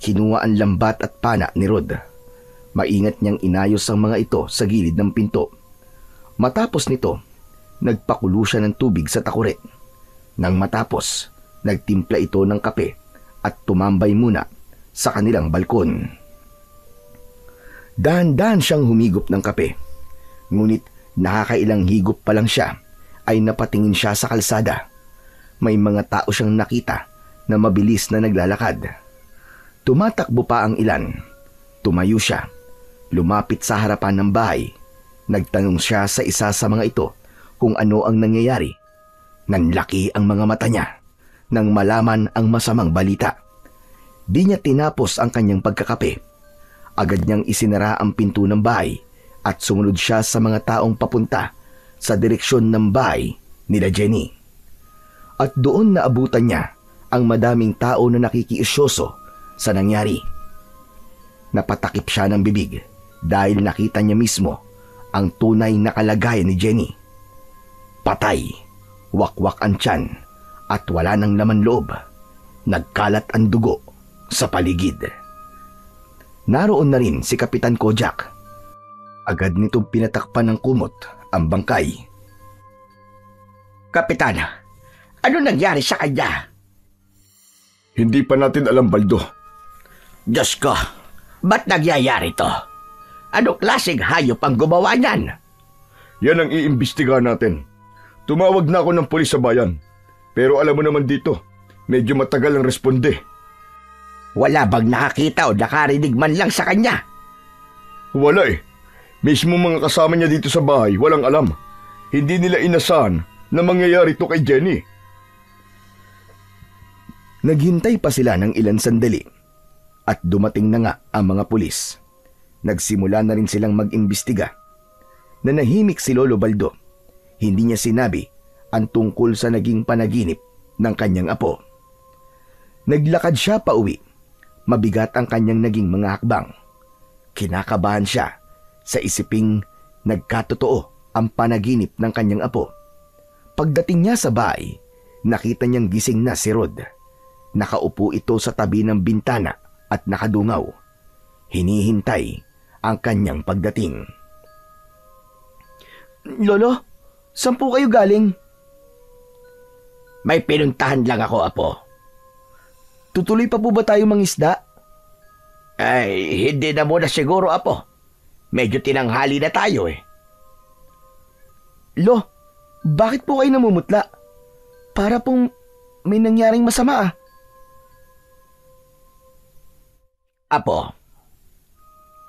Kinuha ang lambat at pana ni Rod. Maingat niyang inayos ang mga ito sa gilid ng pinto. Matapos nito, nagpakulo siya ng tubig sa takure. Nang matapos, nagtimpla ito ng kape at tumambay muna sa kanilang balkon. Dahan-dahan siyang humigop ng kape. Ngunit nakakailang higop pa lang siya ay napatingin siya sa kalsada. May mga tao siyang nakita na mabilis na naglalakad. Tumatakbo pa ang ilan. Tumayo siya. Lumapit sa harapan ng bahay. Nagtanong siya sa isa sa mga ito kung ano ang nangyayari. Nanlaki ang mga mata niya nang malaman ang masamang balita. Di niya tinapos ang kanyang pagkakape. Agad niyang isinara ang pinto ng bahay at sumunod siya sa mga taong papunta sa direksyon ng bahay nila Jenny. At doon naabutan niya ang madaming tao na nakikiisyoso sa nangyari. Napatakip siya ng bibig dahil nakita niya mismo ang tunay na kalagayan ni Jenny. Patay, wakwak ang tiyan at wala nang laman loob. Nagkalat ang dugo sa paligid. Naroon na rin si Kapitan Kojak. Agad nitong pinatakpan ng kumot ang bangkay. Kapitan, ano nangyari sa kanya? Hindi pa natin alam, Baldo. Diyos ko, ba't nagyayari to? Anong klaseng hayop ang gumawa niyan? Yan ang iimbestiga natin. Tumawag na ako ng pulis sa bayan. Pero alam mo naman dito, medyo matagal ang responde. Wala bang nakakita o nakarinig man lang sa kanya? Wala eh. Mismo mga kasama niya dito sa bahay, walang alam. Hindi nila inasahan na mangyayari to kay Jenny. Naghintay pa sila ng ilang sandali at dumating na nga ang mga pulis. Nagsimula na rin silang mag-imbestiga. Nanahimik si Lolo Baldo. Hindi niya sinabi ang tungkol sa naging panaginip ng kanyang apo. Naglakad siya pa uwi. Mabigat ang kanyang naging mga hakbang. Kinakabahan siya sa isiping nagkatotoo ang panaginip ng kanyang apo. Pagdating niya sa bahay, nakita niyang gising na si Rod. Nakaupo ito sa tabi ng bintana at nakadungaw. Hinihintay ang kanyang pagdating. Lolo, saan po kayo galing? May pinuntahan lang ako, apo. Tutuloy pa po ba tayo mangisda? Ay, hindi na muna siguro, apo. Medyo tinanghali na tayo eh. Lo, bakit po kayo namumutla? Para pong may nangyaring masama ah. Apo,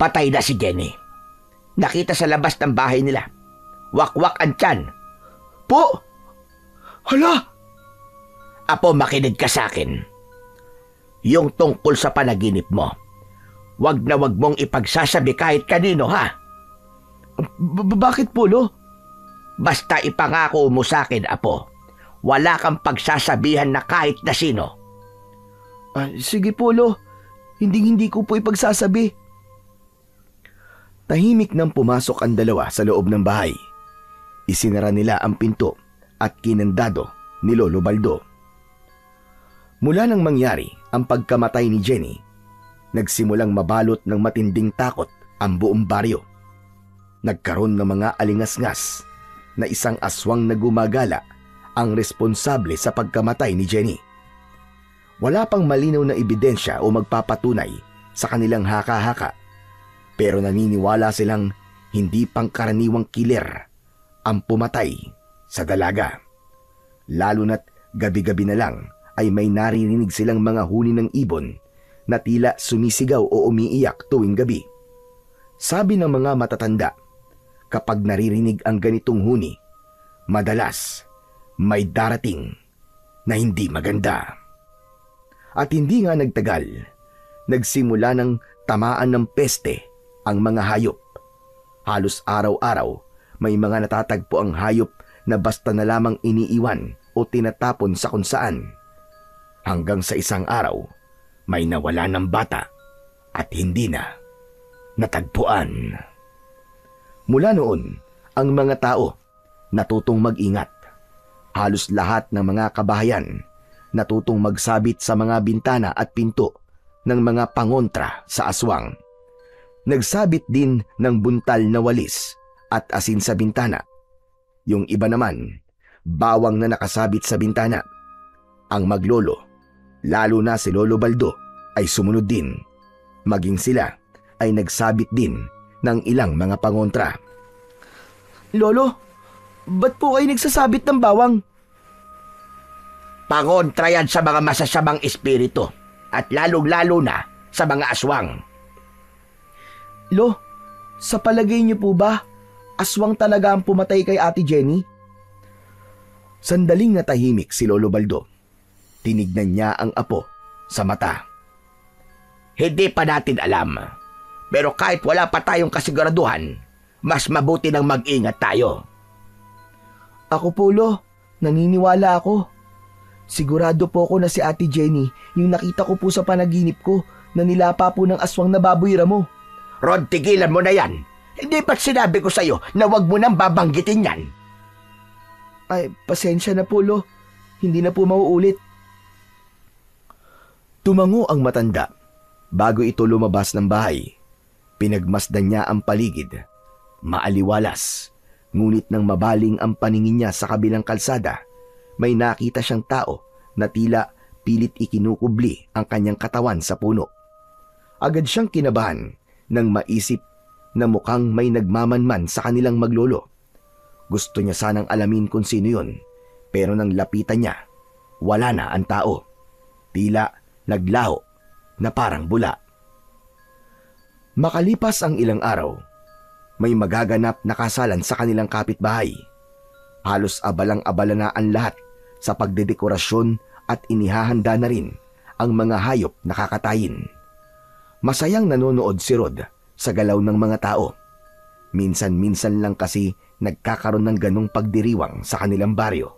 patay na si Jenny. Nakita sa labas ng bahay nila. Wakwak ang tiyan. Po! Hala! Apo, makinig ka sa akin. Yung tungkol sa panaginip mo, wag na wag mong ipagsasabi kahit kanino, ha? Bakit po, Lo? Basta ipangako mo sa akin, apo. Wala kang pagsasabihan na kahit na sino. Sige po, Lo. Hindi ko po ipagsasabi. Tahimik nang pumasok ang dalawa sa loob ng bahay. Isinara nila ang pinto at kinandado ni Lolo Baldo. Mula nang mangyari ang pagkamatay ni Jenny, nagsimulang mabalot ng matinding takot ang buong baryo. Nagkaroon ng mga alingas-ngas na isang aswang na gumagala ang responsable sa pagkamatay ni Jenny. Wala pang malinaw na ebidensya o magpapatunay sa kanilang haka-haka, pero naniniwala silang hindi pangkaraniwang killer ang pumatay sa dalaga. Lalo na't gabi-gabi na lang ay may naririnig silang mga huni ng ibon na tila sumisigaw o umiiyak tuwing gabi. Sabi ng mga matatanda, kapag naririnig ang ganitong huni, madalas may darating na hindi maganda. At hindi nga nagtagal, nagsimula ng tamaan ng peste ang mga hayop. Halos araw-araw may mga natatagpo ang hayop na basta na lamang iniiwan o tinatapon sa kung saan. Hanggang sa isang araw, may nawala ng bata at hindi na natagpuan. Mula noon, ang mga tao natutong mag-ingat. Halos lahat ng mga kabahayan natutong magsabit sa mga bintana at pinto ng mga pangontra sa aswang. Nagsabit din ng buntal na walis at asin sa bintana. Yung iba naman, bawang na nakasabit sa bintana. Ang maglolo, lalo na si Lolo Baldo, ay sumunod din. Maging sila ay nagsabit din ng ilang mga pangontra. Lolo, ba't po kayo nagsasabit ng bawang? Pangontra yan sa mga masasamang espiritu at lalong-lalo na sa mga aswang. Lo, sa palagay niyo po ba, aswang talaga ang pumatay kay Ate Jenny? Sandaling natahimik si Lolo Baldo. Tinignan niya ang apo sa mata. Hindi pa natin alam. Pero kahit wala pa tayong kasiguraduhan, mas mabuti nang mag-ingat tayo. Ako po, Lo, naniniwala ako. Sigurado po ako na si Ate Jenny yung nakita ko po sa panaginip ko na nilapa po ng aswang na baboy ramo. Rod, tigilan mo na yan. Hindi ba't sinabi ko sa'yo na wag mo nang babanggitin yan? Ay, pasensya na po, Lo. Hindi na po mauulit. Tumango ang matanda. Bago ito lumabas ng bahay, pinagmasdan niya ang paligid. Maaliwalas, ngunit nang mabaling ang paningin niya sa kabilang kalsada, may nakita siyang tao na tila pilit ikinukubli ang kanyang katawan sa puno. Agad siyang kinabahan nang maisip na mukhang may nagmamanman sa kanilang maglolo. Gusto niya sanang alamin kung sino yun, pero nang lapitan niya, wala na ang tao. Tila naglaho na parang bula. Makalipas ang ilang araw, may magaganap na kasalan sa kanilang kapitbahay. Halos abalang-abala na ang lahat sa pagdedekorasyon at inihahanda na rin ang mga hayop na kakatayin. Masayang nanonood si Rod sa galaw ng mga tao. Minsan-minsan lang kasi nagkakaroon ng ganong pagdiriwang sa kanilang baryo.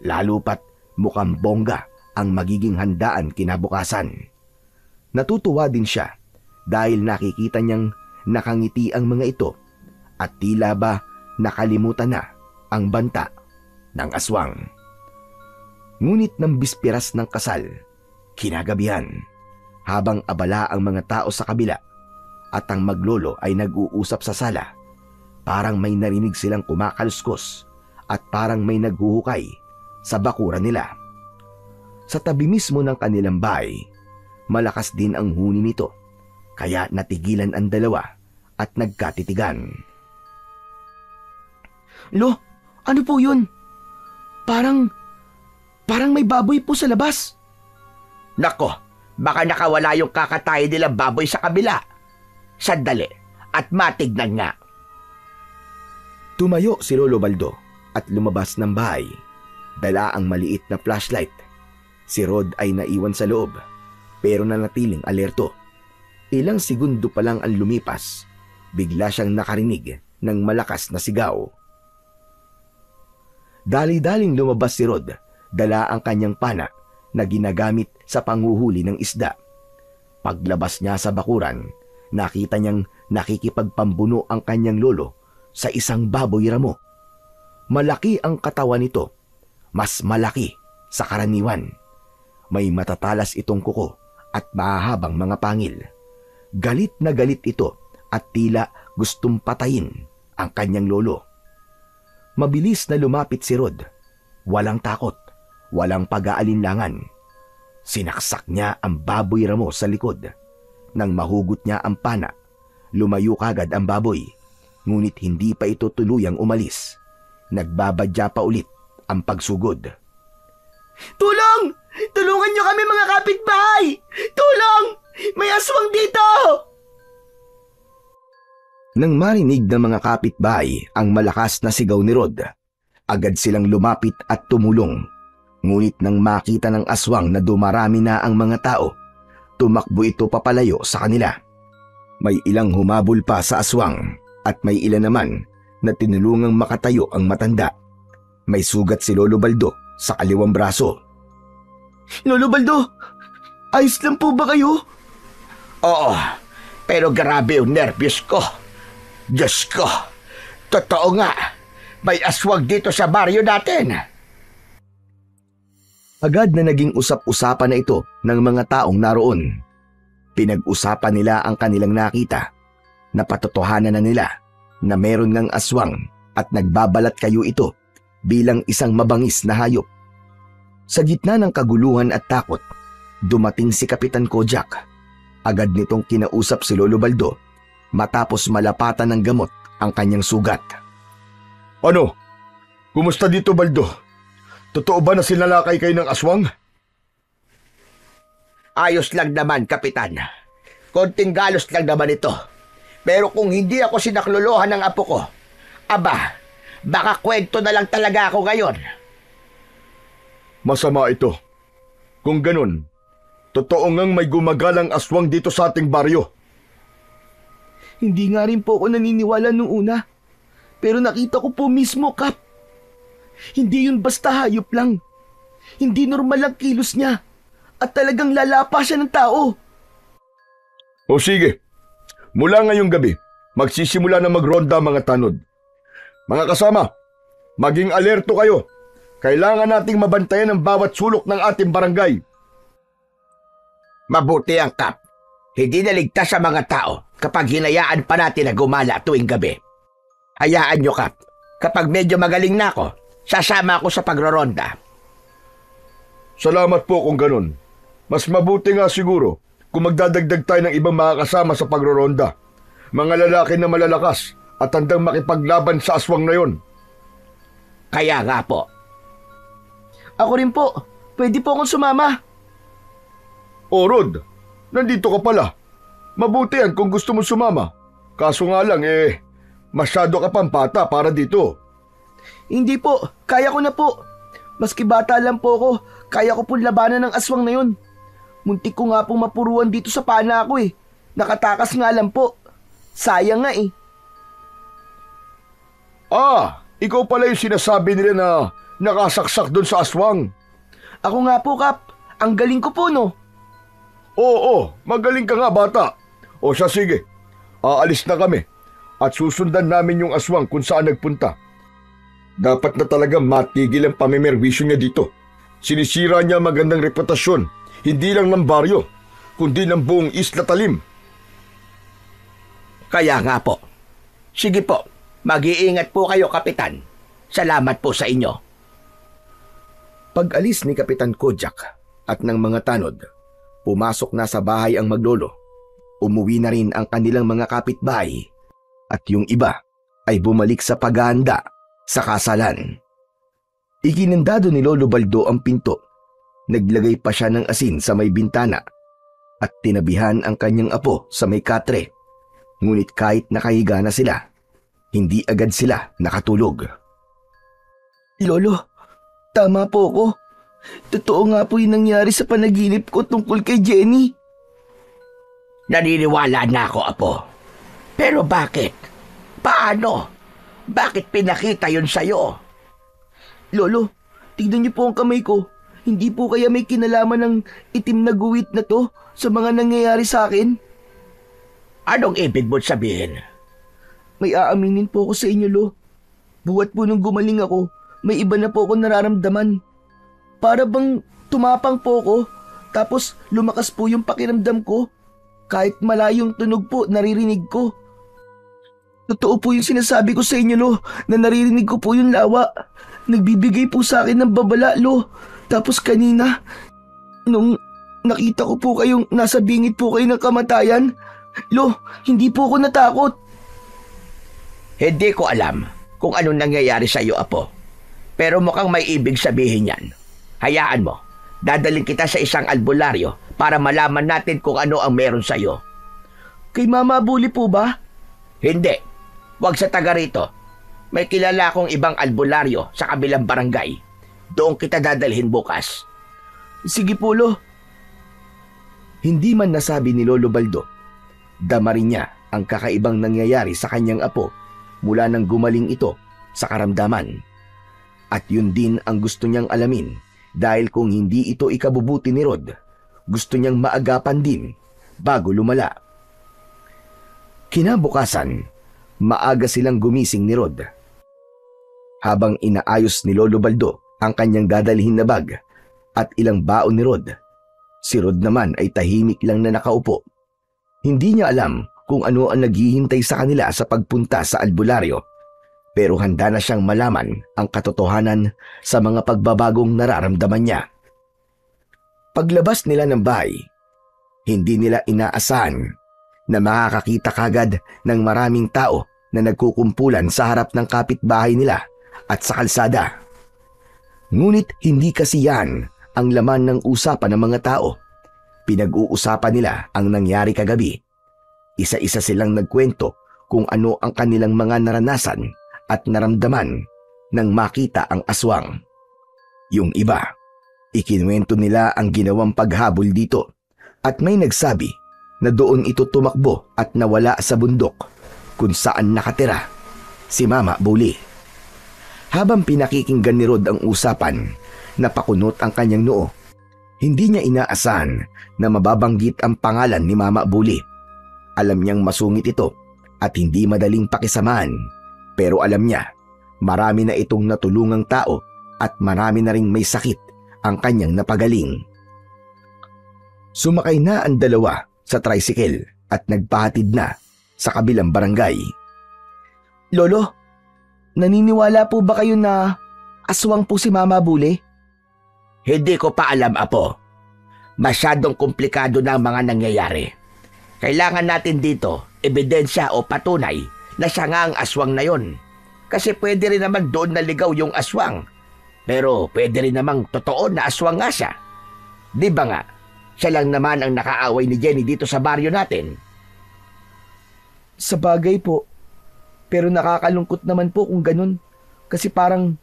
Lalo pat mukhang bongga ang magiging handaan kinabukasan. Natutuwa din siya dahil nakikita niyang nakangiti ang mga ito at tila ba nakalimutan na ang banta ng aswang. Ngunit ng bispiras ng kasal, kinagabihan, habang abala ang mga tao sa kabila at ang maglolo ay nag-uusap sa sala, parang may narinig silang kumakaluskos at parang may naghuhukay sa bakuran nila. Sa tabi mismo ng kanilang bahay, malakas din ang huni nito, kaya natigilan ang dalawa at nagkatitigan. Lo, ano po yun? Parang may baboy po sa labas. Nako, baka nakawala yung kakatayin nilang baboy sa kabila. Sandali, at matignan nga. Tumayo si Lolo Baldo at lumabas ng bahay. Dala ang maliit na flashlight. Si Rod ay naiwan sa loob, pero nanatiling alerto. Ilang segundo pa lang ang lumipas, bigla siyang nakarinig ng malakas na sigaw. Dali-daling lumabas si Rod, dala ang kanyang pana na ginagamit sa panghuhuli ng isda. Paglabas niya sa bakuran, nakita niyang nakikipagpambuno ang kanyang lolo sa isang baboy ramo. Malaki ang katawan nito, mas malaki sa karaniwan. May matatalas itong kuko at mahahabang mga pangil. Galit na galit ito at tila gustong patayin ang kanyang lolo. Mabilis na lumapit si Rod. Walang takot, walang pag-aalinlangan. Sinaksak niya ang baboy ramo sa likod. Nang mahugot niya ang pana, lumayo kagad ang baboy. Ngunit hindi pa ito tuluyang umalis. Nagbabadya pa ulit ang pagsugod. Tulong! Tulungan niyo kami mga kapitbahay! Tulong! May aswang dito! Nang marinig ng mga kapitbahay ang malakas na sigaw ni Rod, agad silang lumapit at tumulong. Ngunit nang makita ng aswang na dumarami na ang mga tao, tumakbo ito papalayo sa kanila. May ilang humabol pa sa aswang at may ilan naman na tinulungang makatayo ang matanda. May sugat si Lolo Baldo sa kaliwang braso. Lolo Baldo, ayos lang po ba kayo? Oo, pero grabe yung nervyos ko. Diyos ko, totoo nga, may aswang dito sa baryo natin. Agad na naging usap-usapan na ito ng mga taong naroon. Pinag-usapan nila ang kanilang nakita. Napatotohanan na nila na meron ngang aswang at nagbabalat kayo ito bilang isang mabangis na hayop. Sa gitna ng kaguluhan at takot, dumating si Kapitan Kojak. Agad nitong kinausap si Lolo Baldo matapos malapatan ng gamot ang kanyang sugat. Ano? Kumusta dito, Baldo? Totoo ba na sinalakay kayo ng aswang? Ayos lang naman, Kapitan. Konting galos lang naman ito. Pero kung hindi ako sinaklolohan ng apo ko, aba, baka kwento na lang talaga ako ngayon. Masama ito. Kung ganun, totoo ngang may gumagalang aswang dito sa ating baryo. Hindi nga rin po ako naniniwala nung una. Pero nakita ko po mismo, Kap. Hindi yun basta hayop lang. Hindi normal ang kilos niya. At talagang lalapa siya ng tao. O sige, mula ngayong gabi, magsisimula na magronda mga tanod. Mga kasama, maging alerto kayo. Kailangan nating mabantayan ang bawat sulok ng ating barangay. Mabuti ang Kap. Hindi naligtas sa mga tao kapag hinayaan pa natin na gumala tuwing gabi. Hayaan nyo, Kap. Kapag medyo magaling na ako, sasama ako sa pagroronda. Salamat po kung ganun. Mas mabuti nga siguro kung magdadagdag tayo ng ibang makakasama sa pagroronda. Mga lalaki na malalakas at handang makipaglaban sa aswang na yon. Kaya nga po. Ako rin po. Pwede po akong sumama. O Rod, nandito ka pala. Mabuti yan kung gusto mo sumama. Kaso nga lang masyado ka pang bata para dito. Hindi po. Kaya ko na po. Maski bata lang po ako, kaya ko pong labanan ng aswang na yun. Muntik ko nga pong mapuruan dito sa pana ko eh. Nakatakas nga lang po. Sayang nga eh. Ikaw pala yung sinasabi nila na nakasaksak doon sa aswang. Ako nga po, Kap. Ang galing ko po, no? Oo, magaling ka nga bata. O siya sige, aalis na kami at susundan namin yung aswang kung saan nagpunta. Dapat na talaga matigil ang pamimerwisyo niya dito. Sinisira niya ang magandang reputasyon, hindi lang ng baryo, kundi ng buong Isla Talim. Kaya nga po. Sige po, mag-iingat po kayo, Kapitan. Salamat po sa inyo. Pag-alis ni Kapitan Kojak at ng mga tanod, pumasok na sa bahay ang maglolo. Umuwi na rin ang kanilang mga kapitbahay at yung iba ay bumalik sa paghahanda sa kasalan. Ikinandado ni Lolo Baldo ang pinto. Naglagay pa siya ng asin sa may bintana at tinabihan ang kanyang apo sa may katre. Ngunit kahit nakahiga na sila, hindi agad sila nakatulog. Lolo, tama po ako. Totoo nga po yung nangyari sa panaginip ko tungkol kay Jenny. Naniniwala na ako, Apo. Pero bakit? Paano? Bakit pinakita yun sa'yo? Lolo, tignan niyo po ang kamay ko. Hindi po kaya may kinalaman ng itim na guwit na to sa mga nangyayari sa akin? Anong ibig mo sabihin? May aaminin po ako sa inyo, Lo. Buhat po nung gumaling ako, may iba na po ako nararamdaman. Para bang tumapang po ako, tapos lumakas po yung pakiramdam ko. Kahit malayong tunog po, naririnig ko. Totoo po yung sinasabi ko sa inyo, Lo, na naririnig ko po yung lawa. Nagbibigay po sa akin ng babala, Lo. Tapos kanina, nung nakita ko po kayong nasa bingit po kayo ng kamatayan, Lo, hindi po ako natakot. Hindi ko alam kung anong nangyayari sa iyo, Apo. Pero mukhang may ibig sabihin yan. Hayaan mo, dadaling kita sa isang albularyo para malaman natin kung ano ang meron sa iyo. Kay Mama Bully po ba? Hindi. Huwag sa taga rito. May kilala akong ibang albularyo sa kabilang barangay. Doon kita dadalhin bukas. Sige po, Lo. Hindi man nasabi ni Lolo Baldo, dama rin niya ang kakaibang nangyayari sa kanyang apo mula nang gumaling ito sa karamdaman. At yun din ang gusto niyang alamin dahil kung hindi ito ikabubuti ni Rod, gusto niyang maagapan din bago lumala. Kinabukasan, maaga silang gumising ni Rod. Habang inaayos ni Lolo Baldo ang kanyang dadalhin na bag at ilang baon ni Rod, si Rod naman ay tahimik lang na nakaupo. Hindi niya alam kung ano ang naghihintay sa kanila sa pagpunta sa albularyo, pero handa na siyang malaman ang katotohanan sa mga pagbabagong nararamdaman niya. Paglabas nila ng bahay, hindi nila inaasahan na makakakita kagad ng maraming tao na nagkukumpulan sa harap ng kapitbahay nila at sa kalsada. Ngunit hindi kasi yan ang laman ng usapan ng mga tao. Pinag-uusapan nila ang nangyari kagabi. Isa-isa silang nagkwento kung ano ang kanilang mga naranasan at naramdaman nang makita ang aswang. Yung iba, ikinuwento nila ang ginawang paghabol dito at may nagsabi na doon ito tumakbo at nawala sa bundok kung saan nakatira si Mama Bully. Habang pinakikinggan ni Rod ang usapan, napakunot ang kanyang noo. Hindi niya inaasahan na mababanggit ang pangalan ni Mama Bully. Alam niyang masungit ito at hindi madaling pakisamahan, pero alam niya marami na itong natulungang tao at marami na ring may sakit ang kanyang napagaling. Sumakay na ang dalawa sa tricycle at nagpahatid na sa kabilang barangay. Lolo, naniniwala po ba kayo na aswang po si Mama Bule? Hindi ko pa alam, Apo. Masyadong komplikado na ang mga nangyayari. Kailangan natin dito ebidensya o patunay na siya nga ang aswang na yon. Kasi pwede rin naman doon naligaw yung aswang. Pero pwede rin namang totoo na aswang nga siya. Di ba nga, siya lang naman ang nakaaway ni Jenny dito sa baryo natin. Sa bagay po. Pero nakakalungkot naman po kung ganun. Kasi parang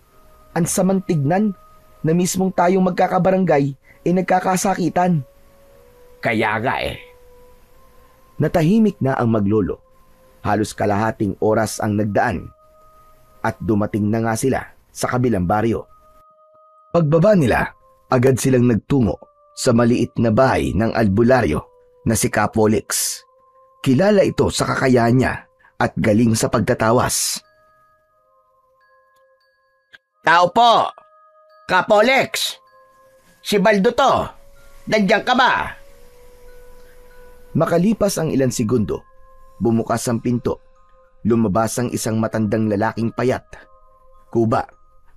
ansamang tignan na mismong tayong magkakabarangay nagkakasakitan. Kaya nga eh. Natahimik na ang maglolo. Halos kalahating oras ang nagdaan at dumating na nga sila sa kabilang baryo. Pagbaba nila, agad silang nagtungo sa maliit na bahay ng albularyo na si Kapolex. Kilala ito sa kakayahan niya at galing sa pagtatawas. Tao po! Kapolex! Si Baldo to! Nandiyan ka ba? Makalipas ang ilang segundo, bumukas ang pinto. Lumabas ang isang matandang lalaking payat, kuba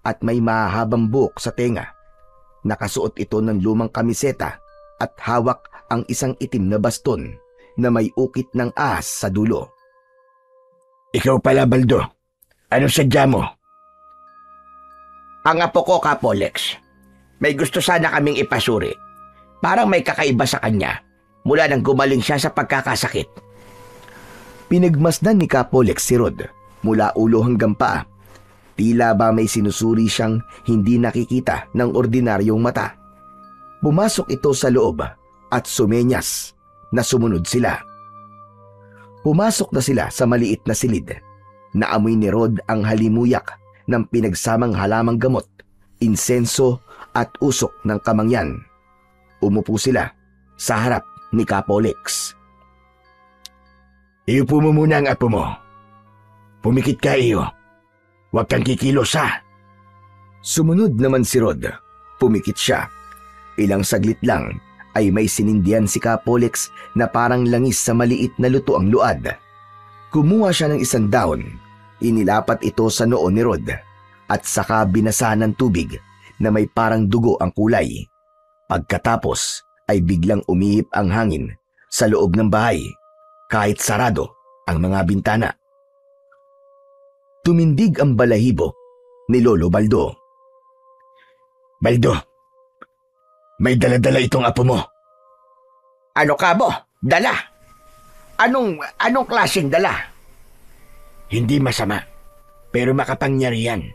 at may mahahabang buhok sa tenga. Nakasuot ito ng lumang kamiseta at hawak ang isang itim na baston na may ukit ng ahas sa dulo. Ikaw pala, Baldo. Anong sadya mo? Ang apo ko, Kapolex. May gusto sana kaming ipasuri. Parang may kakaiba sa kanya mula nang gumaling siya sa pagkakasakit. Pinagmasdan ni Kapolex si Rod mula ulo hanggang paa. Tila ba may sinusuri siyang hindi nakikita ng ordinaryong mata. Pumasok ito sa loob at sumenyas na sumunod sila. Pumasok na sila sa maliit na silid. Naamoy ni Rod ang halimuyak ng pinagsamang halamang gamot, insenso at usok ng kamangyan. Umupo sila sa harap ni Kapolex. Iupo mo muna ang apo mo. Pumikit ka, iyo. Huwag kang kikilos, ha? Sumunod naman si Rod. Pumikit siya. Ilang saglit lang ay may sinindihan si Kapolex na parang langis sa maliit na luto ang luad. Kumuha siya ng isang dahon. Inilapat ito sa noo ni Rod at saka binasahan ng tubig na may parang dugo ang kulay. Pagkatapos ay biglang umihip ang hangin sa loob ng bahay kahit sarado ang mga bintana. Tumindig ang balahibo ni Lolo Baldo. Baldo, may dala-dala itong apo mo. Ano ka mo? Dala? Anong klaseng dala? Hindi masama, pero makapangyarihan.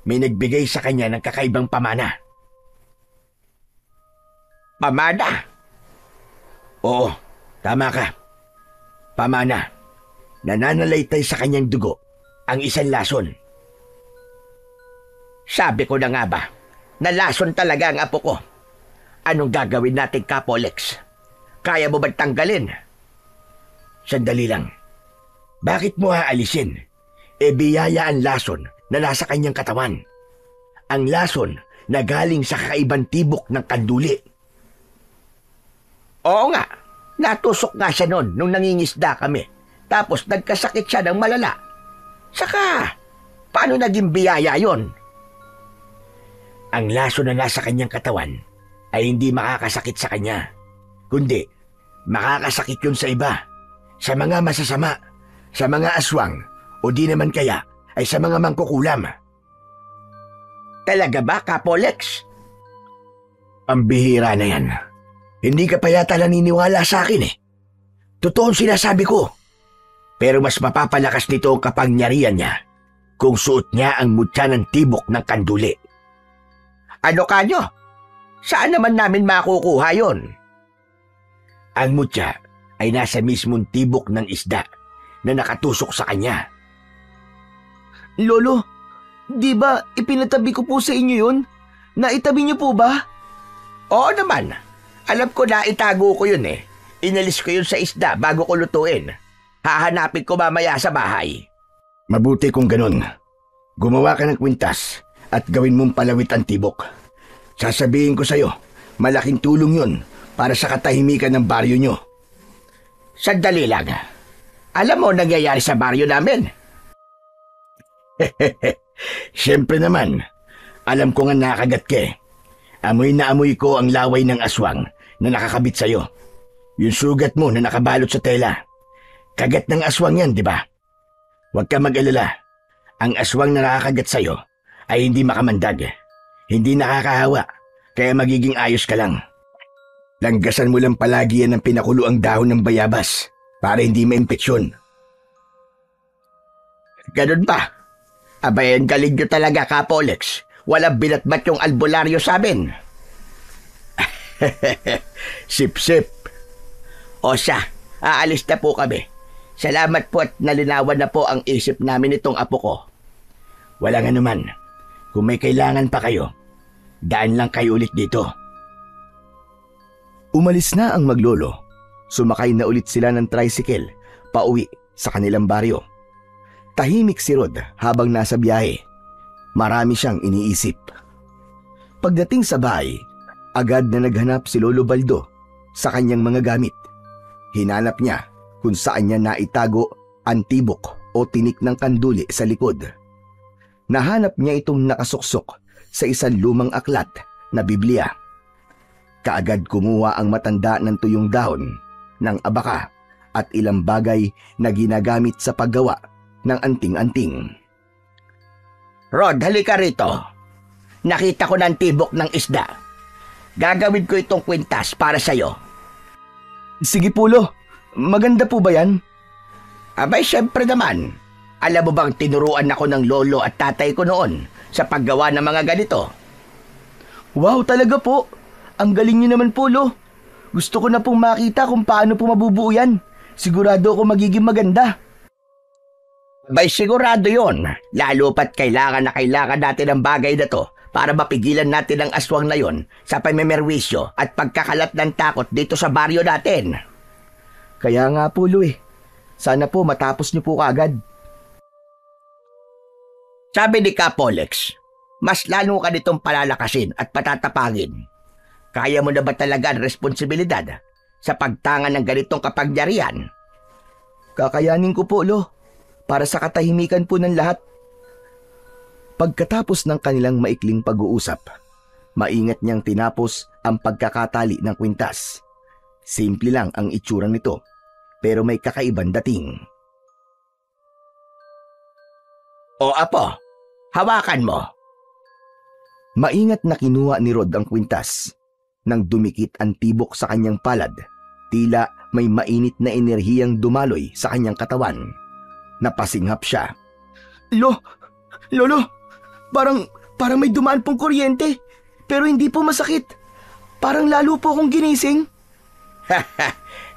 May nagbigay sa kanya ng kakaibang pamana. Pamana? Oo, tama ka. Pamana. Nananalaytay sa kanyang dugo ang isang lason. Sabi ko na nga ba, nalason talaga ang apo ko. Anong gagawin natin, Kapolex? Kaya mo ba tanggalin? Sandali lang. Bakit mo aalisin? Biyaya ang lason na nasa kanyang katawan. Ang lason na galing sa kakaibang tibok ng kanduli. Oo nga, natusok nga siya noon nung nangingisda kami. Tapos nagkasakit siya ng malala. Saka, paano naging biyaya yon? Ang lason na nasa kanyang katawan ay hindi makakasakit sa kanya. Kundi, makakasakit yun sa iba. Sa mga masasama, sa mga aswang, o di naman kaya ay sa mga mangkukulam. Talaga ba, Kapolex? Ang bihira na yan. Hindi ka pa yata naniniwala sa akin eh. Totoo ang sinasabi ko. Pero mas mapapalakas nito ang kapangyarihan niya kung suot niya ang mutya ng tibok ng kanduli. Ano kanyo? Saan naman namin makukuha yon? Ang mutya ay nasa mismong tibok ng isda na nakatusok sa kanya. Lolo, di ba ipinatabi ko po sa inyo yun? Naitabi niyo po ba? Oo naman. Alam ko na itago ko yun eh. Inalis ko yun sa isda bago ko lutuin. Hahanapin ko mamaya sa bahay. Mabuti kung ganun. Gumawa ka ng kwintas at gawin mong palawit ang tibok. Sasabihin ko sa'yo, malaking tulong yun para sa katahimikan ng baryo nyo. Sandali lang. Alam mo nangyayari sa baryo namin? Siyempre naman, alam ko nga nakagat ka eh. Amoy na amoy ko ang laway ng aswang na nakakabit sa'yo. Yung sugat mo na nakabalot sa tela. Kagat ng aswang yan, di ba? Huwag ka mag-alala. Ang aswang na nakakagat sa'yo ay hindi makamandag. Hindi nakakahawa, kaya magiging ayos ka lang. Langgasan mo lang palagi yan ng pinakulo ang dahon ng bayabas para hindi maimpeksyon. Ganun ba? Abay, ang galing nyo talaga, Kapolex. Walang binatbat yung albularyo sa amin. Sip-sip. O siya, aalis na po kami. Salamat po at nalinawan na po ang isip namin itong apo ko. Wala nga naman. Kung may kailangan pa kayo, daan lang kayo ulit dito. Umalis na ang maglolo. Sumakay na ulit sila ng tricycle pauwi sa kanilang baryo. Tahimik si Rod habang nasa biyahe. Marami siyang iniisip. Pagdating sa bahay, agad na naghanap si Lolo Baldo sa kanyang mga gamit. Hinanap niya kung saan niya naitago ang tibok o tinik ng kanduli sa likod. Nahanap niya itong nakasuksok sa isang lumang aklat na Biblia. Kaagad kumuha ang matanda ng tuyong dahon, ng abaka at ilang bagay na ginagamit sa paggawa ng anting-anting. Rod, halika rito. Nakita ko ng tibok ng isda. Gagawin ko itong kwintas para sa'yo. Sige po, Lo. Maganda po ba yan? Abay, syempre naman. Alam mo bang tinuruan ako ng lolo at tatay ko noon sa paggawa ng mga ganito? Wow, talaga po. Ang galing niyo naman po, Lo. Gusto ko na pong makita kung paano po mabubuo yan. Sigurado ako magiging maganda. Abay, sigurado yon. Lalo pat kailangan natin ang bagay na to para mapigilan natin ang aswang na yon sa pamimerwisyo at pagkakalat ng takot dito sa baryo natin. Kaya nga po, Lo eh. Sana po matapos niyo po kaagad. Sabi ni Kapolex, mas lalo ka nitong palalakasin at patatapangin. Kaya mo na ba talaga ang responsibilidad sa pagtangan ng ganitong kapangyarihan? Kakayanin ko po, Lo. Para sa katahimikan po ng lahat. Pagkatapos ng kanilang maikling pag-uusap, maingat niyang tinapos ang pagkakatali ng kwintas. Simple lang ang itsura nito, pero may kakaibang dating. O apo, hawakan mo. Maingat na kinuha ni Rod ang kwintas. Nang dumikit ang tibok sa kanyang palad, tila may mainit na enerhiyang dumaloy sa kanyang katawan. Napasinghap siya. Lolo, parang may dumaan pong kuryente, pero hindi po masakit. Parang lalo po akong ginising.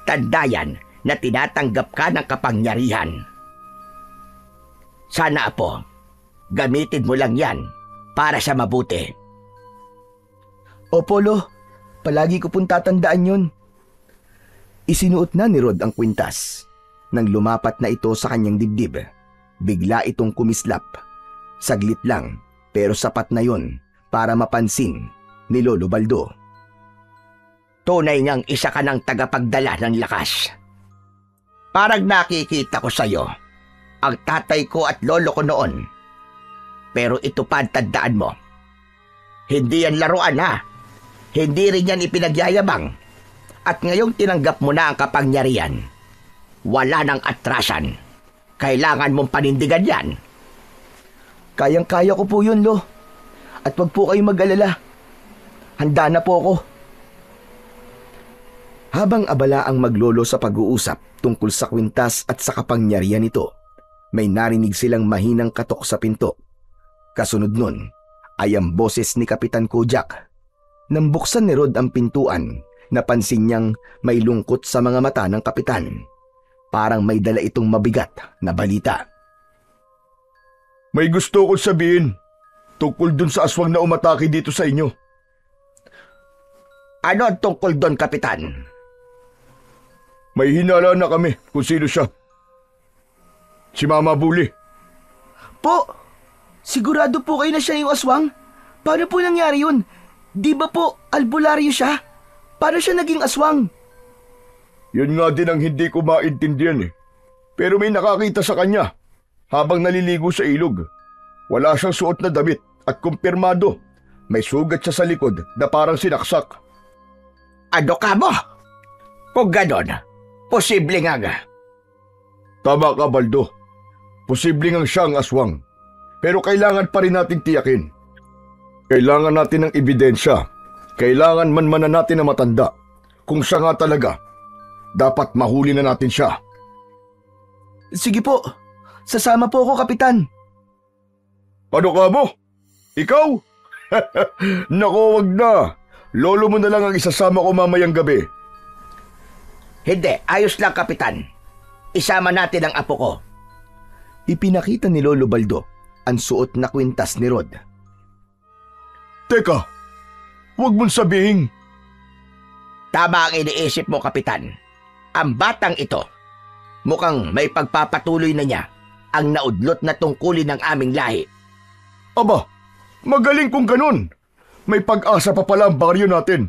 Tanda yan na tinatanggap ka ng kapangyarihan. Sana apo, gamitin mo lang yan para sa mabuti. Opo, Lo. Palagi ko pong tatandaan yun. Isinuot na ni Rod ang kwintas. Nang lumapat na ito sa kanyang dibdib, bigla itong kumislap. Saglit lang, pero sapat na yon para mapansin ni Lolo Baldo. Tunay ngang isa ka ng tagapagdala ng lakas. Parang nakikita ko sa'yo ang tatay ko at lolo ko noon. Pero ito pa ang tandaan mo. Hindi yan laruan ha. Hindi rin yan ipinagyayabang. At ngayong tinanggap mo na ang kapangyarihan, wala nang atrasan. Kailangan mong panindigan yan. Kayang-kaya ko po yun, Lo. At wag po kayong mag-alala. Handa na po ako. Habang abala ang maglolo sa pag-uusap tungkol sa kwintas at sa kapangyarihan nito, may narinig silang mahinang katok sa pinto. Kasunod nun ay ang boses ni Kapitan Kojak. Nang buksan ni Rod ang pintuan, napansin niyang may lungkot sa mga mata ng kapitan. Parang may dala itong mabigat na balita. May gusto ko sabihin tungkol dun sa aswang na umatake dito sa inyo. Ano ang tungkol doon, Kapitan? May hinala na kami kung sino siya. Si Mama Bully. Po, Sigurado po kayo na siya yung aswang? Paano po nangyari yun? Di ba po albularyo siya? Paano siya naging aswang? Yun nga din ang hindi ko maintindihan eh. Pero may nakakita sa kanya habang naliligo sa ilog. Wala siyang suot na damit at kumpirmado may sugat siya sa likod na parang sinaksak. Ano ka mo? Kung ganon, posible nga. Tama ka, Baldo. Posible ngang siya ang aswang. Pero kailangan pa rin natin tiyakin. Kailangan natin ng ebidensya. Kailangan manmanan natin na matanda. Kung siya nga talaga, dapat mahuli na natin siya. Sige po, sasama po ako, Kapitan. Ano ka mo? Ikaw? Nako, wag na. Lolo mo na lang ang isasama ko mamayang gabi. Hindi, ayos lang, Kapitan. Isama natin ang apo ko. Ipinakita ni Lolo Baldo ang suot na kwintas ni Rod. Teka, wag mong sabihin. Tama ang iniisip mo, Kapitan. Ang batang ito, mukhang may pagpapatuloy na niya ang naudlot na tungkulin ng aming lahi. Aba, magaling kung ganun. May pag-asa pa pala ang baryo natin.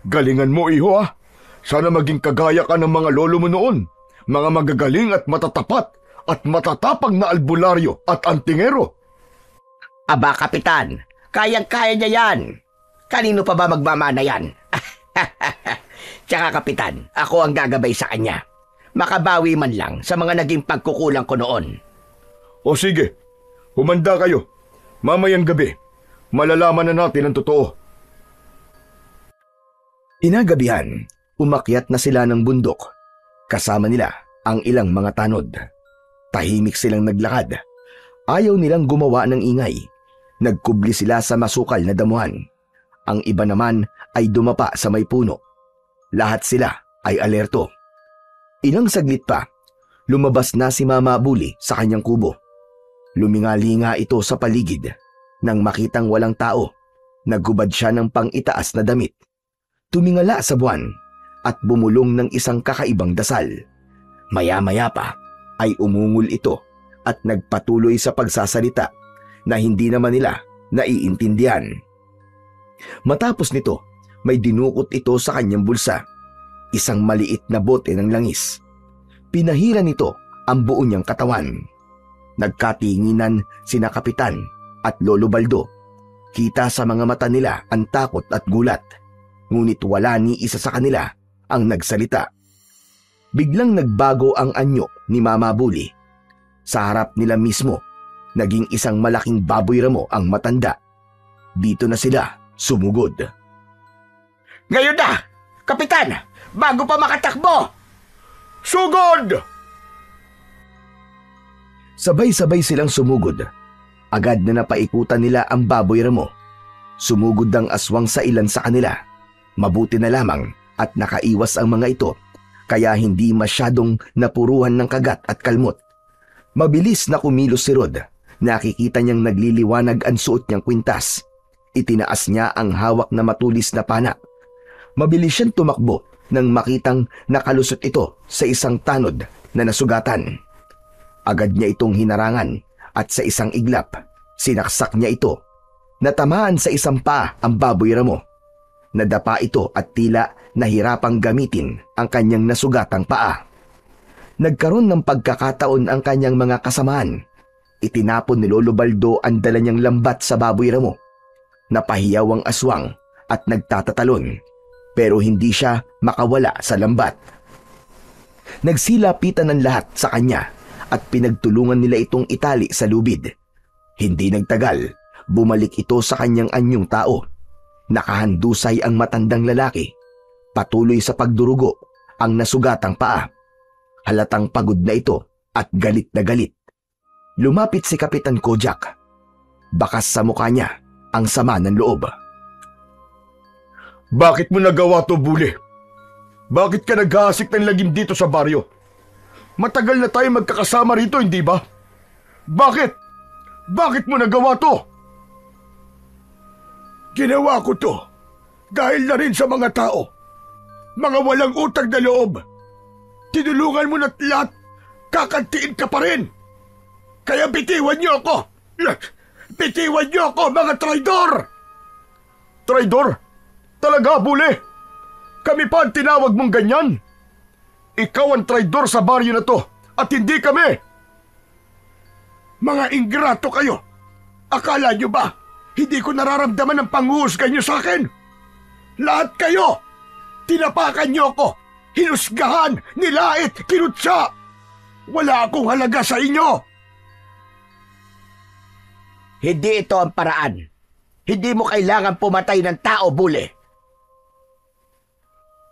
Galingan mo, iho ah. Sana maging kagaya ka ng mga lolo mo noon. Mga magagaling at matatapat at matatapang na albularyo at antingero. Aba, Kapitan, kayang-kaya niya yan. Kanino pa ba magmamana yan? Tsaka, Kapitan, ako ang gagabay sa kanya. Makabawi man lang sa mga naging pagkukulang ko noon. O sige, humanda kayo. Mamayang gabi, malalaman na natin ang totoo. Inagabihan, umakyat na sila ng bundok. Kasama nila ang ilang mga tanod. Tahimik silang naglakad. Ayaw nilang gumawa ng ingay. Nagkubli sila sa masukal na damuhan. Ang iba naman ay dumapa sa may puno. Lahat sila ay alerto. Ilang saglit pa, lumabas na si Mama Bully sa kanyang kubo. Lumingalinga ito sa paligid. Nang makitang walang tao, naghubad siya ng pang-itaas na damit. Tumingala sa buwan at bumulong ng isang kakaibang dasal. Maya-maya pa ay umungol ito at nagpatuloy sa pagsasalita na hindi naman nila naiintindihan. Matapos nito, may dinukot ito sa kanyang bulsa. Isang maliit na bote ng langis. Pinahira nito ang buo niyang katawan. Nagkatinginan sina Kapitan at Lolo Baldo. Kita sa mga mata nila ang takot at gulat. Ngunit wala ni isa sa kanila ang nagsalita. Biglang nagbago ang anyo ni Mama Bully. Sa harap nila mismo, naging isang malaking baboy ramo ang matanda. Dito na sila sumugod. Ngayon na, Kapitan, bago pa makatakbo! Sugod! Sabay-sabay silang sumugod. Agad na napaikutan nila ang baboy ramo. Sumugod ang aswang sa ilan sa kanila. Mabuti na lamang at nakaiwas ang mga ito, kaya hindi masyadong napuruhan ng kagat at kalmot. Mabilis na kumilos si Rod. Nakikita niyang nagliliwanag ang suot niyang kwintas. Itinaas niya ang hawak na matulis na pana. Mabilis siyang tumakbo nang makitang nakalusot ito sa isang tanod na nasugatan. Agad niya itong hinarangan at sa isang iglap, sinaksak niya ito. Natamaan sa isang paa ang baboy ramo. Nadapa ito at tila nahirapang gamitin ang kanyang nasugatang paa. Nagkaroon ng pagkakataon ang kanyang mga kasamaan. Itinapon ni Lolo Baldo ang dala niyang lambat sa baboy ramo. Napahiyaw ang aswang at nagtatatalon, pero hindi siya makawala sa lambat. Nagsilapitan ng lahat sa kanya at pinagtulungan nila itong itali sa lubid. Hindi nagtagal, bumalik ito sa kanyang anyong tao. Nakahandusay ang matandang lalaki. Patuloy sa pagdurugo ang nasugatang paa. Halatang pagod na ito at galit na galit. Lumapit si Kapitan Kojak. Bakas sa mukha niya ang sama ng loob. Bakit mo nagawa to, Bully? Bakit ka naghahasik ng lagim dito sa baryo? Matagal na tayo magkakasama rito, hindi ba? Bakit? Bakit mo nagawa to? Ginawa ko to dahil na rin sa mga tao. Mga walang utang na loob. Tinulungan mo na't lahat, kakantiin ka pa rin. Kaya bitiwan niyo ako. Bitiwan niyo ako, mga traidor! Traidor? Talaga, Buli? Kami pa ang tinawag mong ganyan? Ikaw ang traidor sa baryo na to at hindi kami! Mga ingrato kayo! Akala niyo ba, hindi ko nararamdaman ang panghuhusga niyo sa akin? Lahat kayo! Tinapakan niyo ako! Hinusgahan! Nilait! Kinutsa! Wala akong halaga sa inyo! Hindi ito ang paraan. Hindi mo kailangan pumatay ng tao, Buli.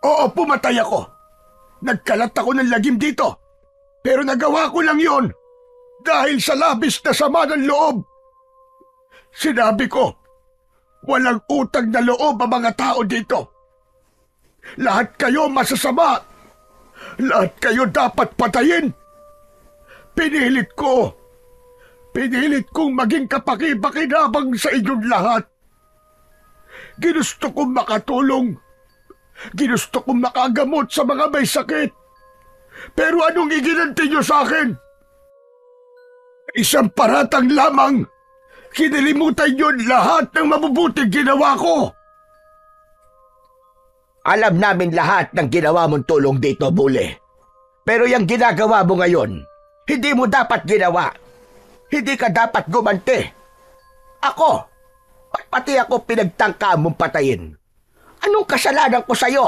Oo, pumatay ako. Nagkalat ako ng lagim dito. Pero nagawa ko lang yon dahil sa labis na sama ng loob. Sinabi ko, walang utang na loob ang mga tao dito. Lahat kayo masasama. Lahat kayo dapat patayin. Pinilit kong maging kapaki-pakinabang sa inyong lahat. Ginusto kong makatulong. Ginusto kong makagamot sa mga may sakit. Pero anong iginanti niyo sa akin? Isang paratang lamang. Kinilimutan niyo lahat ng mabubuting ginawa ko. Alam namin lahat ng ginawa mong tulong dito, Buli. Pero yung ginagawa mo ngayon, hindi mo dapat ginawa. Hindi ka dapat gumanti. Ako, pati ako pinagtangkaan mong patayin. Anong kasalanan ko sa'yo?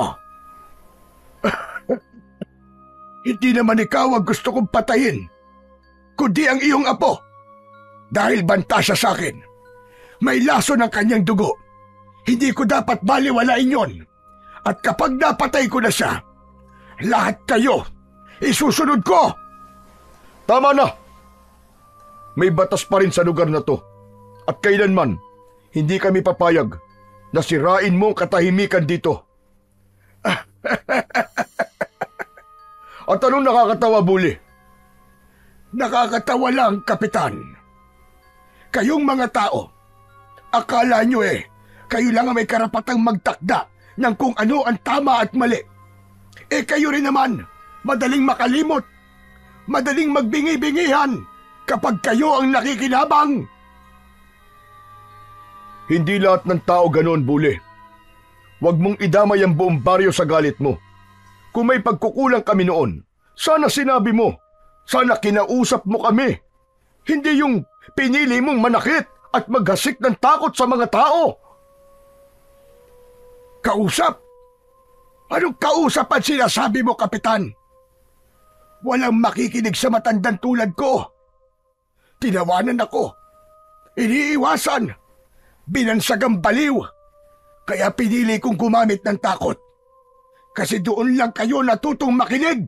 Hindi naman ikaw ang gusto kong patayin, kundi ang iyong apo. Dahil banta siya sa akin. May laso ng kanyang dugo. Hindi ko dapat baliwalain yon. At kapag napatay ko na siya, lahat kayo isusunod ko. Tama na! May batas pa rin sa lugar na to. At kailanman, hindi kami papayag na sirain mo ang katahimikan dito. At anong nakakatawa, Buli? Nakakatawa lang, Kapitan. Kayong mga tao, akala nyo kayo lang ang may karapatang magtakda ng kung ano ang tama at mali. Kayo rin naman, madaling makalimot, madaling magbingi-bingihan kapag kayo ang nakikinabang. Hindi lahat ng tao ganoon, Buli. Huwag mong idamay ang buong baryo sa galit mo. Kung may pagkukulang kami noon, sana sinabi mo. Sana kinausap mo kami. Hindi yung pinili mong manakit at maghasik ng takot sa mga tao. Kausap? Anong kausap ang sinasabi mo, Kapitan? Walang makikinig sa matandang tulad ko. Tinawanan ako. Iniiwasan. Binansagang baliw. Kaya pinili kong gumamit ng takot. Kasi doon lang kayo natutong makinig.